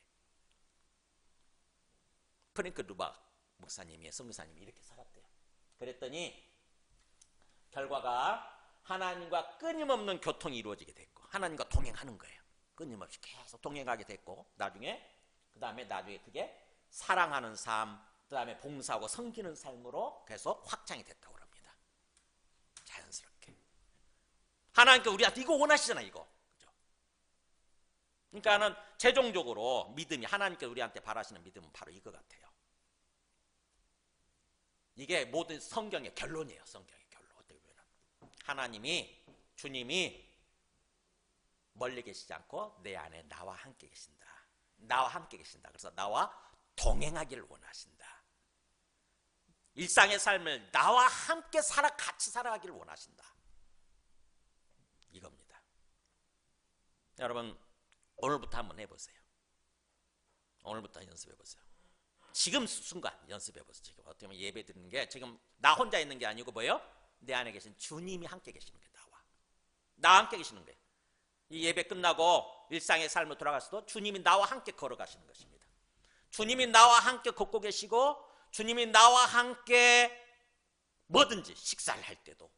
프랭크 루박 목사님이, 선교사님이 이렇게 살았대요. 그랬더니 결과가 하나님과 끊임없는 교통이 이루어지게 됐고 하나님과 동행하는 거예요. 끊임없이 계속 동행하게 됐고 나중에 그게 사랑하는 삶, 그 다음에 봉사하고 섬기는 삶으로 계속 확장이 됐다고 합니다. 자연스럽게. 하나님께 우리한테 이거 원하시잖아요. 이거. 그죠? 그러니까는 최종적으로 믿음이, 하나님께 우리한테 바라시는 믿음은 바로 이거 같아요. 이게 모든 성경의 결론이에요. 성경의 결론. 어떻게 보면 주님이 멀리 계시지 않고 내 안에 나와 함께 계신다. 나와 함께 계신다. 그래서 나와 동행하기를 원하신다. 일상의 삶을 나와 함께 같이 살아가기를 원하신다. 이겁니다. 여러분, 오늘부터 한번 해보세요. 오늘부터 연습해보세요. 지금 순간 연습해보세요. 지금 어떻게 보면 예배 드리는 게 지금 나 혼자 있는 게 아니고 뭐예요? 내 안에 계신 주님이 함께 계시는 게 나와 함께 계시는 거예요. 이 예배 끝나고 일상의 삶으로 돌아가서도 주님이 나와 함께 걸어가시는 것입니다. 주님이 나와 함께 걷고 계시고 주님이 나와 함께 뭐든지 식사를 할 때도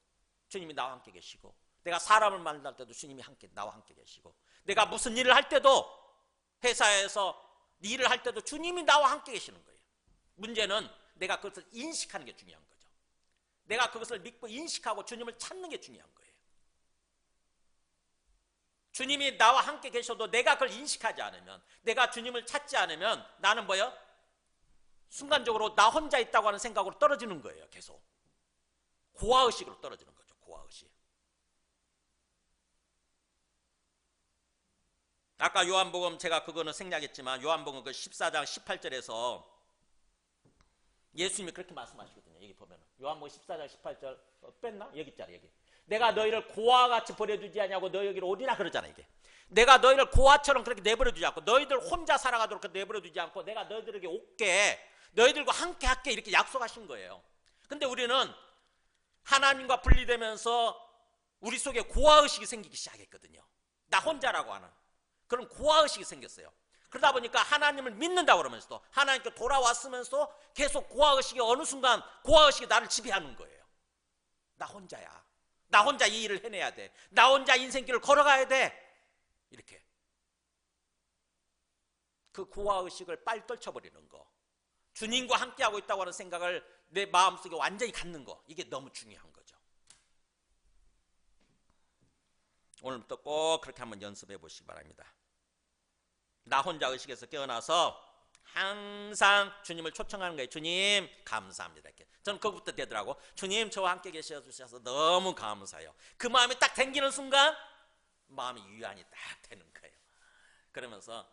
주님이 나와 함께 계시고 내가 사람을 만날 때도 주님이 나와 함께 계시고 내가 무슨 일을 할 때도 회사에서 일을 할 때도 주님이 나와 함께 계시는 거예요. 문제는 내가 그것을 인식하는 게 중요한 거죠. 내가 그것을 믿고 인식하고 주님을 찾는 게 중요한 거예요. 주님이 나와 함께 계셔도 내가 그걸 인식하지 않으면 내가 주님을 찾지 않으면 나는 뭐예요? 순간적으로 나 혼자 있다고 하는 생각으로 떨어지는 거예요. 계속 고아의식으로 떨어지는 거죠. 고아의식. 아까 요한복음 제가 그거는 생략했지만 요한복음 그 14장 18절에서 예수님이 그렇게 말씀하시거든요. 여기 보면 요한복음 14장 18절 뺐나? 여기 있잖아. 여기 내가 너희를 고아같이 버려두지 않냐고 너희에게로 오리라 그러잖아. 이게 내가 너희를 고아처럼 그렇게 내버려두지 않고 너희들 혼자 살아가도록 내버려두지 않고 내가 너희들에게 올게 너희들과 함께 할게 이렇게 약속하신 거예요. 근데 우리는 하나님과 분리되면서 우리 속에 고아의식이 생기기 시작했거든요. 나 혼자라고 하는 그런 고아의식이 생겼어요. 그러다 보니까 하나님을 믿는다고 그러면서도 하나님께 돌아왔으면서 계속 고아의식이 어느 순간 고아의식이 나를 지배하는 거예요. 나 혼자야. 나 혼자 이 일을 해내야 돼. 나 혼자 인생길을 걸어가야 돼. 이렇게 그 고아의식을 빨리 떨쳐버리는 거, 주님과 함께하고 있다고 하는 생각을 내 마음속에 완전히 갖는 거, 이게 너무 중요한 거죠. 오늘부터 꼭 그렇게 한번 연습해 보시기 바랍니다. 나 혼자 의식에서 깨어나서 항상 주님을 초청하는 거예요. 주님 감사합니다. 이렇게. 저는 그것부터 되더라고. 주님 저와 함께 계셔 주셔서 너무 감사해요. 그 마음이 딱 생기는 순간 마음이 유한이 딱 되는 거예요. 그러면서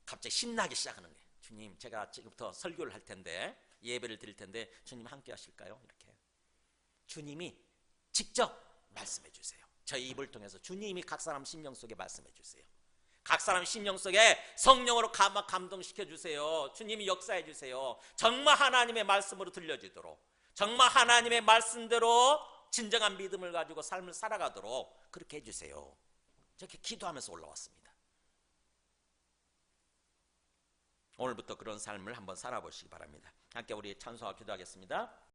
갑자기 신나기 시작하는 거예요. 주님 제가 지금부터 설교를 할 텐데 예배를 드릴 텐데 주님 함께 하실까요? 이렇게 주님이 직접 말씀해 주세요. 저희 입을 통해서 주님이 각 사람 심령 속에 말씀해 주세요. 각 사람 심령 속에 성령으로 감동시켜 주세요. 주님이 역사해 주세요. 정말 하나님의 말씀으로 들려지도록, 정말 하나님의 말씀대로 진정한 믿음을 가지고 삶을 살아가도록 그렇게 해주세요. 저렇게 기도하면서 올라왔습니다. 오늘부터 그런 삶을 한번 살아보시기 바랍니다. 함께 우리 찬송하고 기도하겠습니다.